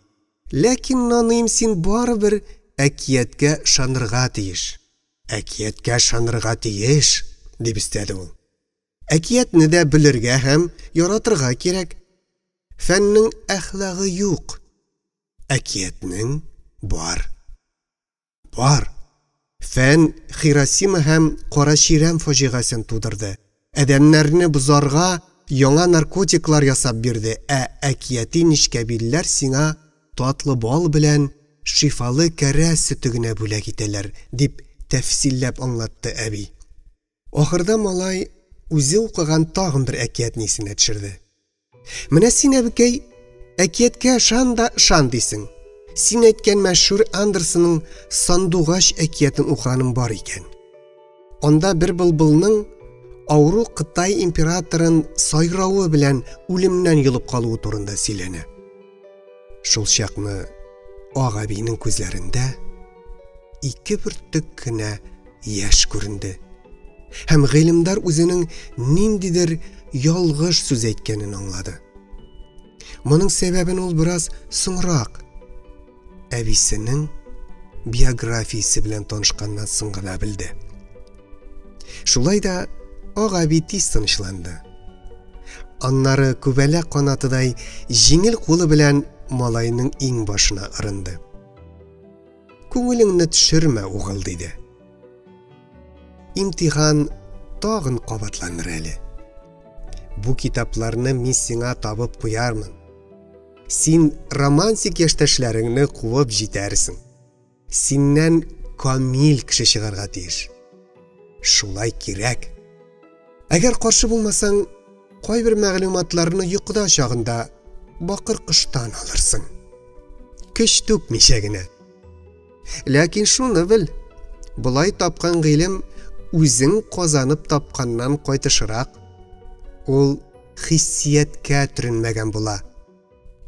Ләкин наныйм син барыбер әкияткә шанырга тиеш. Әкияткә шанырга тиеш, дип истәде ул. Әкиятне дә белергә һәм яратырга кирәк. Фәннең әхлагы юк. Әкиятнең бар. Бар. Фән Хиросима һәм Караширам фаҗигасын тудырды. Әдәмнәрне бузарга яңа наркотиклар ясап бирде. Әкияти нишкәбилләр сиңа татлы бал белән шифалы кәрә сөте генә бүләк итәләр, дип тәфсилләп аңлатты әби. Ахырда малай үзе укыган тагын бер әкиятне исенә төшерде. Менә син әбекәй, әкияткә шан да шан дисең. Син әйткән мәшһүр Андерсонның Сандугач әкиятен укыганым бар икән. Анда бер былбылның ауру Кытай императорын сайрауы белән үлемнән йолып калуы турында сөйләнә. Шул чакны Агабинең күзләрендә ике бөртек кенә яшь күренде. Һәм гыйлемдар үзенең ниндидер ялгыш сүз әйткәнен аңлады. Моның сәбәбен ул бераз соңрак әбисенең биографиясе белән танышканнан соң гына белде. Шулай да Агаби тиз тынычланды. Аннары күбәлә канатыдай җиңел кулы белән малайның иң башына ырынды. Күңелеңне төшермә, угыл, диде. Имтихан тагын кабатланыр әле. Бу китапларны мин сиңа табып куярмын. Син романтик яшьтәшләреңне куып җитәрсең. Синнән камил кеше чыгарга тиеш. Шулай кирәк. Әгәр каршы булмасаң, кайбер мәгълүматларны йокыда чагында бакыркыштан алырсың. Көч түкмичә генә. Ләкин шуны бел, булай тапкан гыйлем үзең казанып тапканнан кайтышрак. Ул хиссияткә төренмәгән була.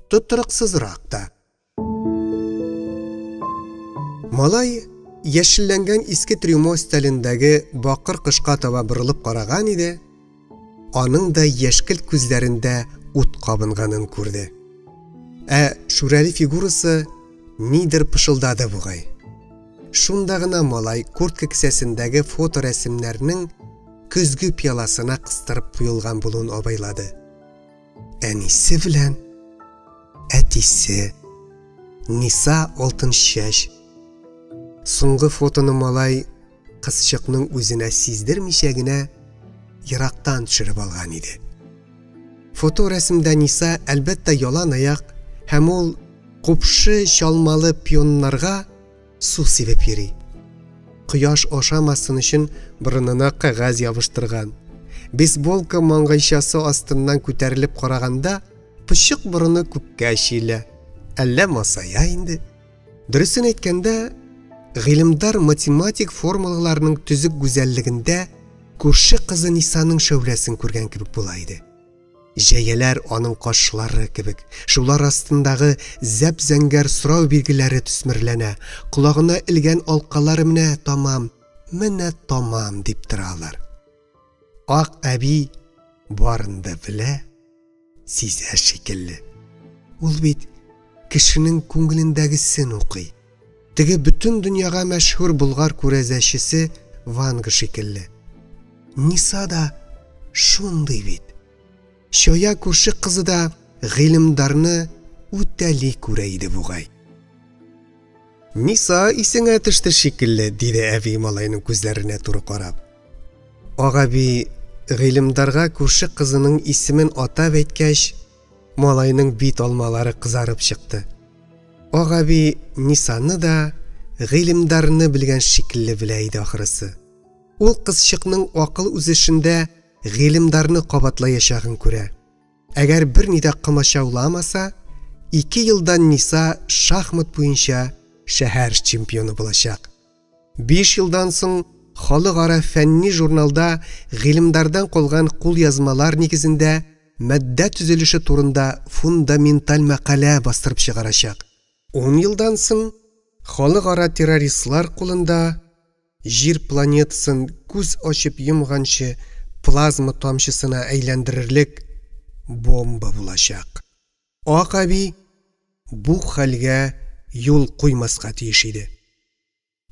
Тотрыксызрак та. Малай яшелләнгән иске трюмо өстәлендәге бакыр кышка таба борылып караган иде. Аның да яшькелт күзләрендә ут кабынганын күрде. Шүрәле фигурасы нидер пышылдады бугай. Шунда гына малай куртка кесәсендәге фоторәсемнәрнең көзгү пьяласына кыстырып куелган булуын абайлады. Әнисе белән әтисе Ниса алтын чәч. Соңгы фотоны малай кызчыкның үзенә сиздермичә генә ерактан төшереп алган иде. Фоторәсемдә Ниса әлбәттә ялан аяк һәм ул купшы чалмалы пионнарга су сибеп йөри. Кояш ашамасын өчен борынына кәгазь ябыштырган. Бейсболка маңгайчасы астыннан күтәрелеп караганда пычык борыны күккә чилә. Әллә масая инде. Дөресен әйткәндә, гыйлемдар математик формулаларның төзек гүзәллегендә күрше кызы Нисаның шәүләсен күргән кебек була иде. Җәяләр аның кашлары кебек, шулар астындагы зәп-зәңгәр сорау билгеләре төсмерләнә, колагына илгән алкалары менә тамам дип торалар. Ак әби барын да белә, сизә шикелле. Ул бит кешенең күңелендәгесен укый. Теге бөтен дөньяга мәшһүр булгар күрәзәчесе Ванга шикелле. Ниса да шундый бит. Шоя күрше кызы да гыйлемдарны үтәли күрә иде бугай. Ниса исеңә төште шикелле, диде әби малайның күзләренә туры карап. Агаби гыйлемдарга күрше кызының исемен атап әйткәч, малайның бит алмалары кызарып чыкты. Агаби Нисаны да гыйлемдарны белгән шикелле белә иде ахрысы. Ул кызчыкның акыл үзешендә гыйлемдарны кабатлаячагын күрә. Әгәр бер нидә кымачауламаса, 2 елдан Ниса шахмат буенча шәһәр чемпионы булачак. 5 елдан соң халыкара фәнни журналда гыйлемдардан калган кул язмалар нигезендә мәддә төзелеше турында фундаменталь мәкалә бастырып чыгарачак. 10 елдан соң халыкара террористлар кулында Җир планетасын күз ачып йомганчы плазма тамчысына әйләндерерлек бомба булачак. Агаби бу хәлгә юл куймаска тиеш иде.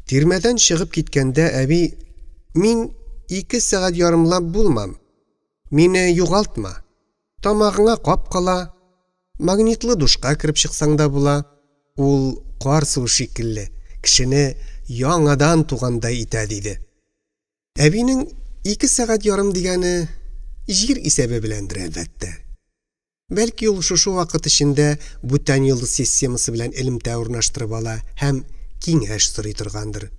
Тирмәдән чыгып киткәндә әби: "Мин 2 сәгать ярымлап булмам. Мине югалтма. Тамагыңа кап кала. Магнитлы душка кирип чыксаң да була." Ул кар суы шикелле, кешене яңадан тугандай итә, диде. Әбинең 2 сәгать ярым дигәне җир исәбе беләндер әлбәттә. Бәлки ул шушы вакыт эчендә бүтән йолдыз системасы белән элемтә урнаштырып ала һәм киңәш сорый торгандыр.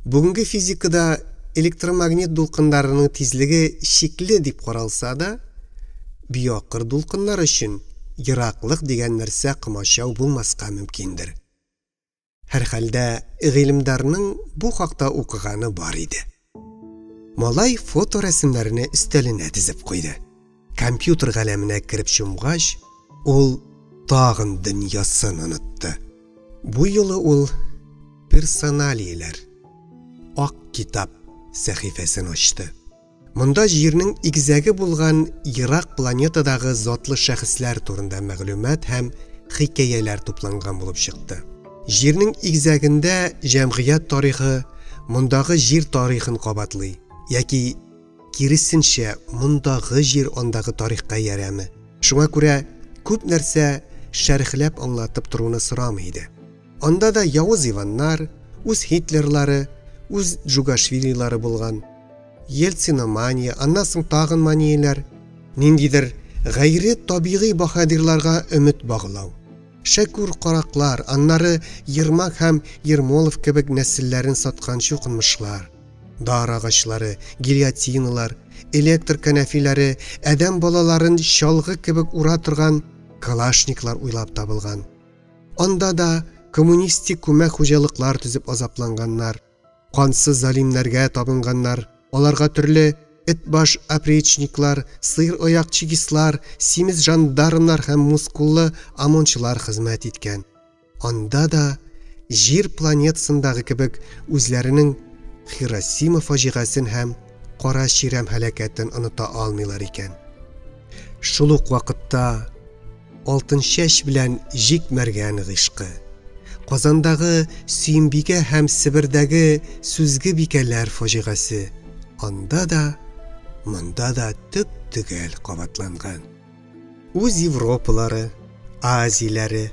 Бүгенге физикада электромагнит дулкыннарының тизлеге шикле дип каралса да, биякыр дулкыннар өчен ераклык дигән нәрсә кымачау булмаска мөмкиндер. Һәр хәлдә гыйлемдарның бу хакта укыганы бар иде. Малай фоторәсемнәрне өстәленә тезеп куйды. Компьютер галәменә кирип чумгач, ул тагын дөньясын онытты. Бу юлы ул персоналияләр ак китап сәхифәсен ачты. Монда җирнең игезәге булган ерак планетадагы затлы шәхесләр турында мәгълүмат һәм хикәяләр тупланган булып чыкты. Җирнең игезәгендә җәмгыять тарихы мондагы җир тарихын кабатлый, яки киресенчә мондагы җир андагы тарихка ярәме. Шуңа күрә күп нәрсә шәрехләп аңлатып торуны сорамый иде. Анда да явыз Иваннар, үз Хитлерлары, үз Джугашвилилары булган. Ельциномания, аннан соң тагын манияләр, ниндидер гайре табигый баһадирларга өмет баглау. Шәкүр караклар, аннары Ермак һәм Ермолов кебек нәселләрен саткан чукынмышлар. Дар агачлары, гильотиналар, электр кәнәфиләре, әдәм балаларын чалгы кебек ура торган калашниклар уйлап табылган. Анда да коммунистик күмәк хуҗалыклар төзеп азапланганнар, кансыз залимнәргә табынганнар, аларга төрле этбаш опричниклар, сыйыр аяк чигислар, симез жандармнар һәм мускуллы ОМОНчылар хезмәт иткән. Анда да җир планетасындагы кебек үзләренең Хиросима фаҗигасын һәм Кара Ширәм һәлакәтен оныта алмыйлар икән. Шул ук вакытта алтын чәч белән җикмәргән гыйшкы, Казандагы Сөембикә һәм Себердәге Сүзге бикәләр фаҗигасы анда да, монда да төп-төгәл кабатланган. Үз Европалары, Азияләре,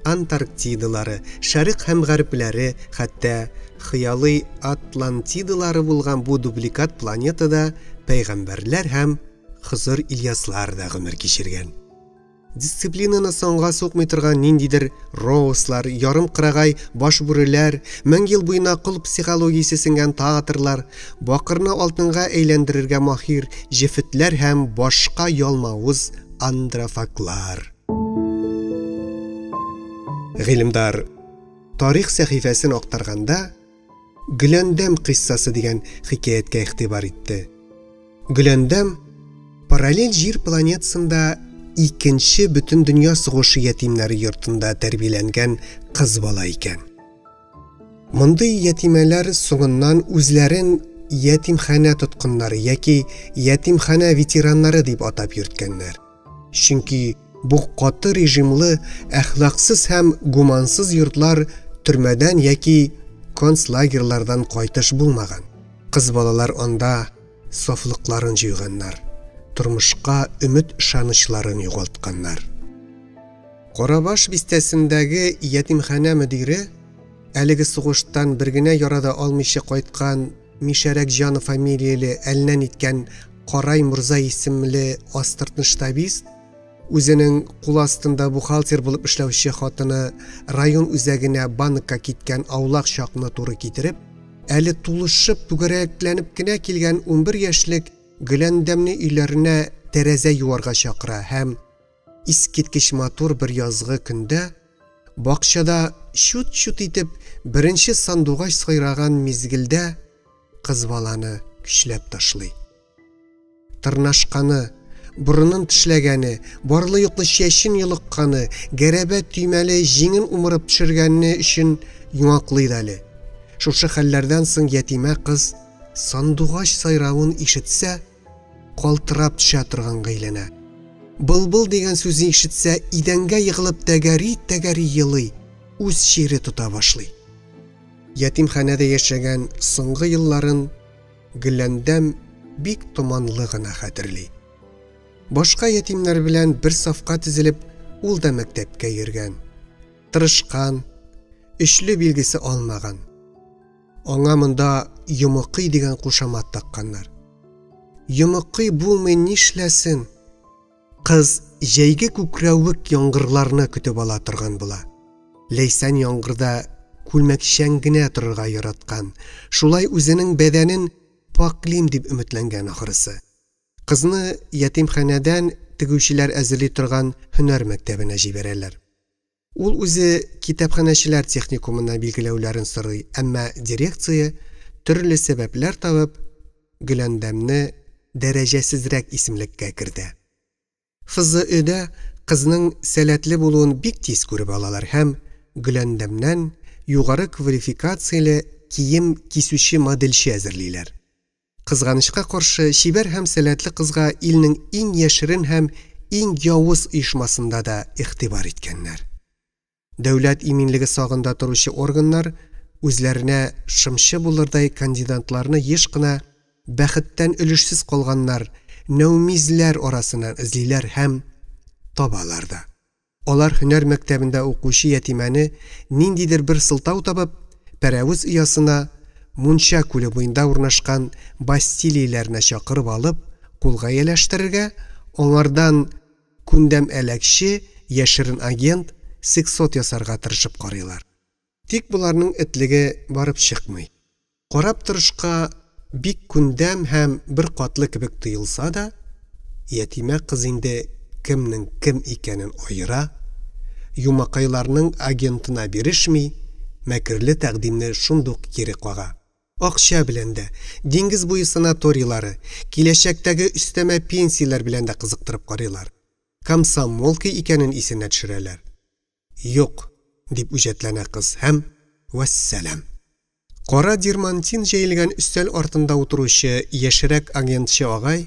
Антарктидалары, Шәрык һәм Гәрбләре, хәтта хыялый Атлантидалары булган бу дубликат планетада пәйгамбәрләр һәм Хызыр Ильяслар да гомер кичергән. Дисциплинаны соңга сукмый торган ниндидер роуслар, ярым кырагай башбүреләр, 1000 ел буена кул психологиясе сеңгән тагытырлар, бакырны алтынга әйләндерергә махир җефетләр һәм башка ялмавыз андрофаглар. Гыйлемдар тарих сәхифәсен актарганда Гөләндәм кыйссасы дигән хикәяткә игътибар итте. Гөләндәм параллель җир планетасында икенче бөтен дөнья сугышы ятимнәре йортында тәрбияләнгән кыз бала икән. Мондый ятимәләр соңыннан үзләрен ятимхана тоткыннары яки ятимхана ветераннары дип атап йөрткәннәр. Чөнки бу каты режимлы, әхлаксыз һәм гумансыз йортлар төрмәдән яки концлагерлардан кайтыш булмаган. Кыз балалар анда сафлыкларын җыйганнар, тормышка өмет ышанычларын югалтканнар. Карабаш бистәсендәге ятимхана мөдире, әлеге сугыштан бер генә ярада алмыйча кайткан Мишәрәк җаны фамилияле әлнән иткән Карай Мурза исемле астыртныш табист, үзенең кул астында бухгалтер булып эшләүче хатыны район үзәгенә банкка киткән аулак чакны туры китереп, әле тулышып бүгәрәкләнеп кенә килгән 11 яшьлек Гөләндәмне өйләренә тәрәзә юарга чакыра һәм искиткеч матур бер язгы көндә бакчада шут-шут итеп беренче сандугач сайраган мизгелдә кыз баланы көчләп ташлый. Тырнашканы, бурынын тешләгәне, барлы юклы чәчен йолыкканы, гәрәбә төймәле җиңен умырып төшергәне өчен яңаклый әле. Шушы хәлләрдән соң ятимә кыз сандугач сайравын ишетсә, калтырап төшә торган гыйләнә. Былбыл дигән сүзне ишетсә, идәнгә егылып тәгәри елый, үз шире тота башлый. Ятимханәдә яшәгән соңгы елларын Гөләндәм бик томанлы гына хәтерли. Башка ятимнәр белән бер сафка тезелеп, ул да мәктәпкә йөргән. Тырышкан, эшле билгесе алмаган. Аңа монда йомыкый дигән кушамат такканнар. Йомыкый булмый нишләсен? Кыз җәйге күкрәвек яңгырларны көтеп ала торган була. Ләйсән яңгырда күлмәкчән генә торырга яраткан. Шулай үзенең бәдәнен паклим дип өметләнгән ахырысы. Кызны ятимханәдән тегүчеләр әзерли торган һөнәр мәктәбенә җибәрәләр. Ул үзе китапханәчеләр техникумына билгеләүләрен сорый, әмма дирекция төрле сәбәпләр табып Гөләндәмне дәрәҗәсезрәк исемлеккә керде. ФЗОда кызның сәләтле булуын бик тиз күреп алалар һәм Гөләндәмнән югары квалификацияле кием кисүче модельче әзерлиләр. Кызганычка каршы, шибәр һәм сәләтле кызга илнең иң яшерен һәм иң явыз оешмасында да игътибар иткәннәр. Дәүләт иминлеге сагында торучы органнар үзләренә шымчы булырдай кандидатларны еш кына бәхеттән өлешсез калганнар, нәүмизләр арасыннан эзлиләр һәм табалар да. Алар һөнәр мәктәбендә укучы ятимәне ниндидер бер сылтау табып, пәрәвез оясына Мунча күле буенда урнашкан Бастилияләрне чакырып алып, кулга яләштерергә, аңардан күндәм әләкче, яшерен агент, сексот ясарга тырышып карыйлар. Тик буларның этлеге барып чыкмый. Карап торышка бик күндәм һәм бер катлы кебек тоелса да, ятимә кыз инде кемнең кем икәнен аера, юмакайларның агентына бирешми, мәкерле тәкъдимне шундук кире кага. Акча белән дә, диңгез буе санаторийлары, киләчәктәге өстәмә пенсияләр белән дә кызыктырып карыйлар. Комсомолка икәнен исенә төшерәләр. Юк, дип үҗәтләнә кыз һәм вәссәлам. Кара дирмантин җәелгән өстәл артында утыручы яшерәк агентчы агай,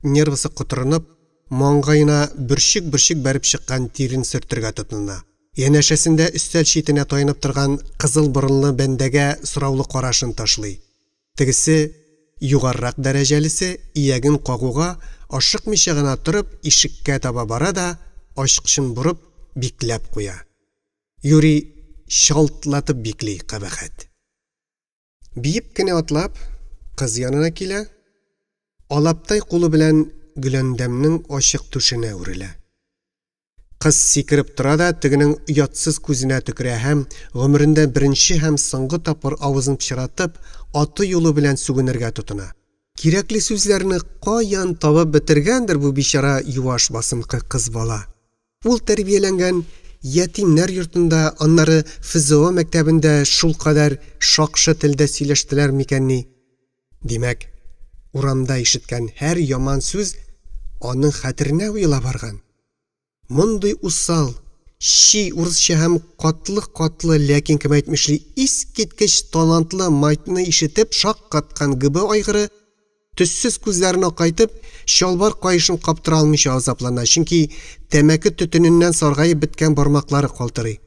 нервысы котырынып, маңгайына бөршик-бөршик бәреп чыккан тирен сөртергә тотына. Янәшәсендә өстәл читенә таянып торган кызыл борынлы бәндәгә сораулы карашын ташлый. Тегесе, югаррак дәрәҗәлесе, ияген кагуга ашыкмыйча гына торып, ишеккә таба бара да, ачкычын бурып, бикләп куя. Юри шалтлатып бикли кабахәт. Биеп кенә атлап, кыз янына килә, алаптай кулы белән Гөләндәмнең ачык түшенә үрелә. Кыз сикереп тора да, тегенең ятсыз күзенә төкерә һәм гомерендә беренче һәм соңгы тапкыр авызын пычратып, аты юлы белән сүгенергә тотына. Кирәкле сүзләрне каян табып бетергәндер бу бичара юаш басынкы кыз бала. Ул тәрбияләнгән ятимнәр йортында, аннары ФЗО мәктәбендә шулкадәр шакшы телдә сөйләштеләр микәнни? Димәк, урамда ишеткән һәр яман сүз аның хәтеренә уела барган. Мондый усал, ши урысча һәм катлы, ләкин кем әйтмешли, искиткеч талантлы майтны ишетеп шаккаткан гыбы айгыры, төссез күзләрен акайтып, шалбар кайышын каптыра алмыйча азаплана, чөнки тәмәке төтененнән саргаеп беткән бармаклары калтырый.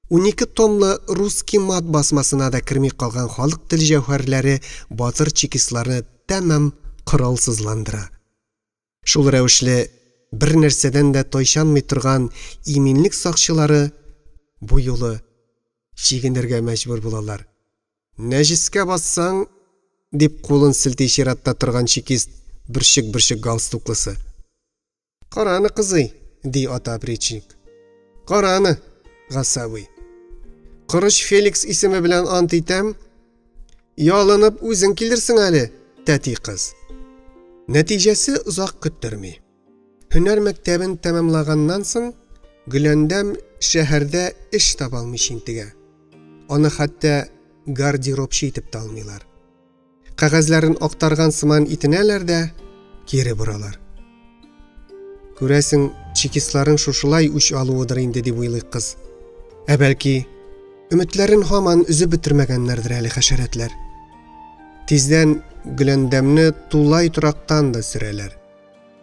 12 томлы русский мат басмасына да керми калган халык тел җәүһәрләре батыр чекистларны тәмам кырылсызландыра. Шул рәвешле бер нәрсәдән дә тайшанмый торган иминлек сакчылары бу юлы чигенергә мәҗбүр булалар. Нәҗискә бассаң, дип кулын силти чиратта торган чекист бөршек галстуклысы. Караны, кызый, ди ата причик. Караны, гасабый. Кырыш Феликс исеме белән ант итәм, ялынып үзең килерсең әле, тәти кыз. Нәтиҗәсе узак көттерми. Һөнәр мәктәбен тәмамлаганнан соң, Гөләндәм шәһәрдә эш таба алмый интегә. Аны хәтта гардеробчы итеп тә алмыйлар. Кәгазьләрен актарган сыман итенәләр дә кире буралар. Күрәсең, чекистларың шушылай үч алуыдыр инде дип уйлый кыз. Ә бәлки, өметләрен һаман үзеп бетермәгәннәрдер әле хәшәрәтләр. Тиздән Гөләндәмне тулай турактан да сөрәләр.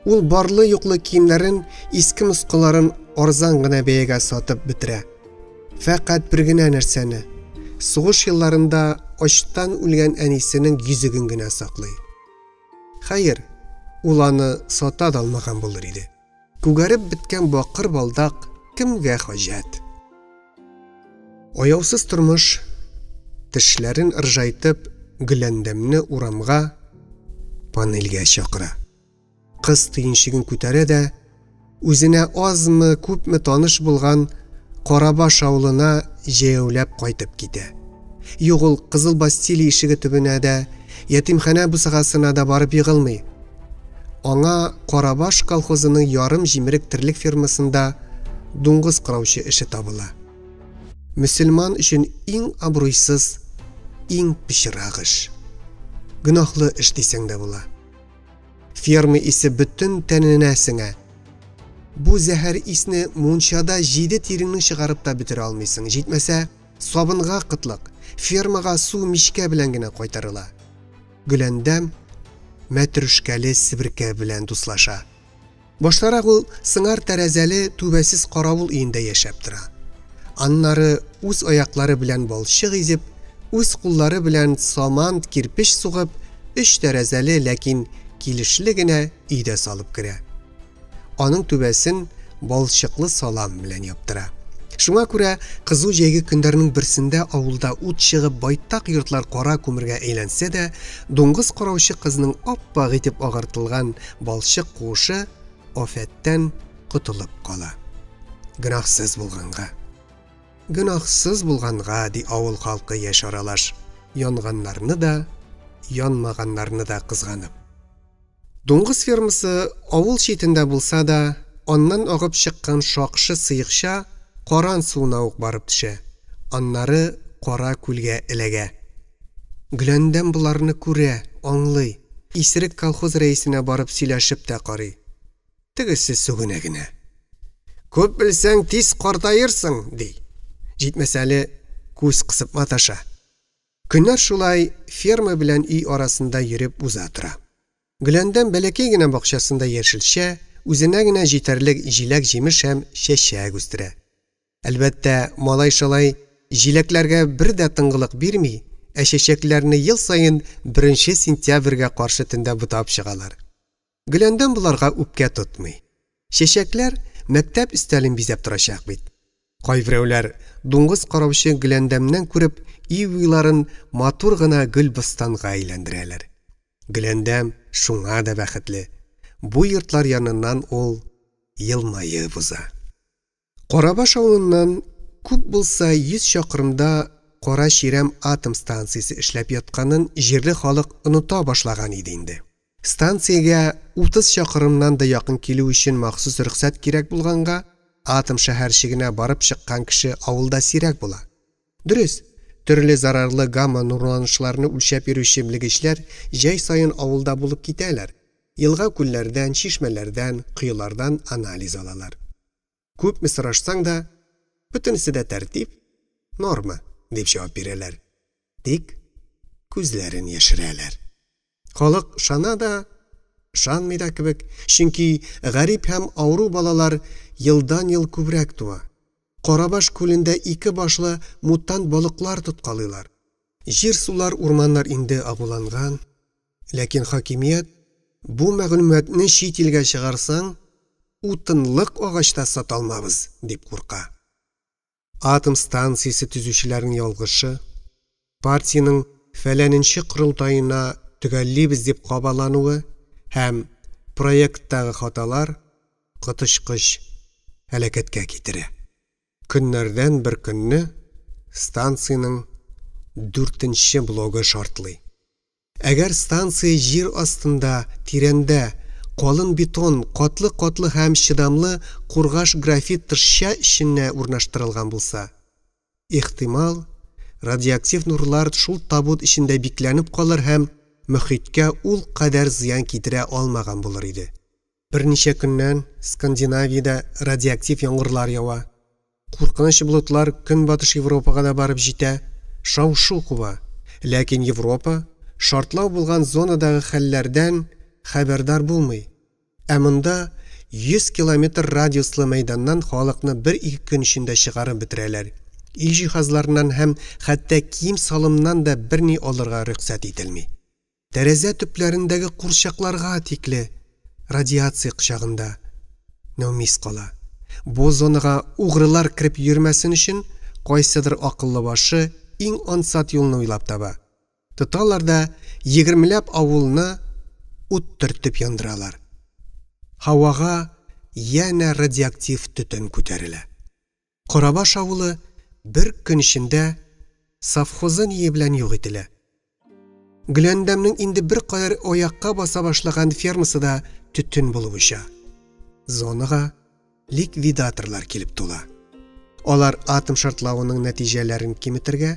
Ул барлы юклы киемнәрен, иске мускыларын арзан гына бәягә сатып бетерә. Фәкать бер генә нәрсәне, сугыш елларында ачтан үлгән әнисенең йөзеген генә саклый. Хәер, ул аны сата да алмаган булыр иде. Күгәреп биткән бакыр балдак кемгә хаҗәт? Аяусыз тормыш, тешләрен ыржайтып, Гөләндәмне урамга, панельгә чакыра. Кыз тыйынчыгын күтәрә дә, үзенә азмы, күпме таныш булган Карабаш авылына җәяүләп кайтып китә. Юк, ул Кызыл Бастилия ишеге төбенә дә, ятимханә бусагасына да барып егылмый. Аңа Карабаш колхозының ярым җимерек терлек фермасында дуңгыз кыраучы эше табыла. Мөселман өчен иң абруйсыз, иң пычрак эш. гөнаһлы эш дисәң дә була. Ферма исе бөтен тәненә сеңә. Бу зәһәр исне мунчада 7 тиреңне чыгарып та бетерә алмыйсың. Җитмәсә, сабынга кытлык, фермага су мишкә белән генә кайтарыла. Гөләндәм мәтрүшкәле себеркә белән дуслаша. Баштарак ул сыңар тәрәзәле түбәсез каравыл өендә яшәп тора. Аннары үз аяклары белән балчык изеп, үз куллары белән саман, кирпеч сугып, 3 тәрәзәле, ләкин килешле генә өйдә салып керә. Аның түбәсен балчыклы салам белән яптыра. Шуңа күрә кызу җәйге көндәрнең берсендә авылда ут чыгып байтак йортлар кара күмергә әйләнсә дә, дуңгыз караучы кызның аппак итеп агартылган балчык куышы афәттән котылып кала. Гөнаһсыз булганга. Гөнаһсыз булганга, ди авыл халкы яшь аралаш, янганнарны да, янмаганнарны да кызганып. Дуңгыз фермасы авыл читендә булса да, аннан агып чыккан шакшы сыйыкча Каран суына ук барып төшә. Аннары кара күлгә эләгә. Гөләндәм буларны күрә, аңлый. Исерек колхоз рәисенә барып сөйләшеп тә карый. Тегесе сүгенә генә. Күп белсәң тиз картаерсың, ди. Җитмәсә әле күз кысып маташа. Көннәр шулай ферма белән өй арасында йөреп уза тора. Гөләндәм бәләкәй генә бакчасында яшелчә, үзенә генә җитәрлек җиләк җимеш һәм чәчәк үстерә. Әлбәттә, малай-шалай җиләкләргә бер дә тыңгылык бирми, чәчәкләрне ел сайын 1 сентябрьгә каршы төндә бутап чыгалар. Гөләндәм буларга үпкә тотмый. Чәчәкләр мәктәп өстәлен бизәп торачак бит. Кайберәүләр дуңгыз караучы Гөләндәмнән күреп, өй уйларын матур гына гөл бустанга әйләндерәләр. Гөләндәм шуңа да бәхетле. Бу йортлар яныннан ул елмаеп уза. Карабаш авылыннан күп булса 100 чакрымда Кара Ширәм атом станциясе эшләп ятканын җирле халык оныта башлаган иде инде. Станциягә 30 чакрымнан да якын килү өчен махсус рөхсәт кирәк булганга, атом шәһәрчегенә барып чыккан кеше авылда сирәк була. Дөрес, төрле зарарлы гамма нурланышларны үлчәп йөрүче белгечләр җәй сайын авылда булып китәләр. Елга-күлләрдән, чишмәләрдән, коелардан анализ алалар. Күпме сорашсаң да, бөтенесе дә тәртип, норма, дип җавап бирәләр. Тик күзләрен яшерәләр. Халык шана да, шанмый да кебек, чөнки гарип һәм авыру балалар елдан-ел күбрәк туа. Карабаш күлендә 2 башлы мутант балыклар тоткалыйлар. Җир сулар, урманнар инде агуланган, ләкин хакимият бу мәгълүматны чит илгә чыгарсаң, утынлык агачта саталмабыз, дип курка. Атом станциясе төзүчеләрнең ялгышы, партияның фәләненче корылтаена төгәллибез дип кабалануы һәм проекттагы хаталар кытышкыч һәлакәткә китерә. Көннәрдән бер көнне станцияның 4нче блогы шартлый. Әгәр станция җир астында, тирәндә, калын бетон, катлы-катлы һәм чыдамлы кургаш графит тышча эченә урнаштырылган булса, ихтимал, радиоактив нурлар шул табут эчендә бикләнеп калыр һәм мөхиткә ул кадәр зыян китерә алмаган булыр иде. Берничә көннән Скандинавиядә радиоактив яңгырлар ява. Куркыныч болытлар көнбатыш Европага да барып җитә, шау-шу куба. Ләкин Европа шартлау булган зонадагы хәлләрдән хәбәрдар булмый. Ә монда 100 километр радиуслы мәйданнан халыкны 1-2 көн эчендә чыгарып бетерәләр. Үй җиһазларыннан һәм хәтта кием салымнан да берни алырга рөхсәт ителми. Тәрәзә төпләрендәге курчакларга тикле радиация кычагында нәүмис кала. Бу зонага угрылар кирип йөрмәсен өчен кайсыдыр акыллы башы иң ансат юлны уйлап таба. Тоталар да 20ләп авылны ут төртеп яндыралар. Һавага яна радиоактив төтен күтәрелә. Карабаш авылы бер көн эчендә совхозы ние белән юк ителә. Гөләндәмнең инде бер кадәр аякка баса башлаган фермасы да төтен булып уча. Зонага ликвидаторлар килеп тула. Алар атом шартлавының нәтиҗәләрен киметергә,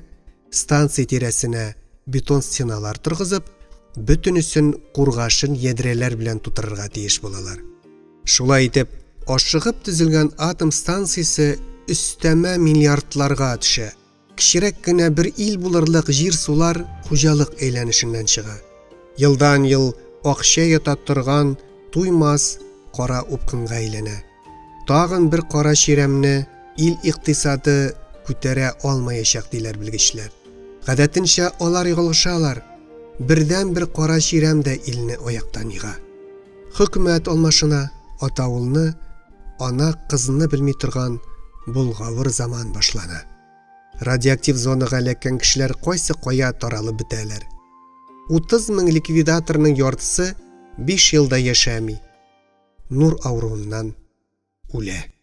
станция тирәсенә бетон стеналар торгызып, бүтүнүсүн кургашын ядрелер белән тутырырга тиеш булалар. Шулай итеп, ашыгып төзелгән атом станциясе өстәмә миллиардларга төшә. Кичерәк кенә бер ил булырлык җир-сулар хуҗалык әйләнешеннән чыга. Елдан-ел акча ята торган туймас кара упкынга әйләнә. Тагын бер кара чирәмне ил икътисады күтәрә алмаячак диләр белгечләр. Гадәтенчә алар югылышалар. Бердән бер кара чирәм дә илне аяктан йыга. Хөкүмәт алмашына, ата-улны, ана кызны белми торган булгавыр заман башлана. Радиоактив зонага эләккән кешеләр кайсы кая таралып бетәләр. 30 мең ликвидаторның яртысы 5 елда яшәми. Нур авыруыннан үлә.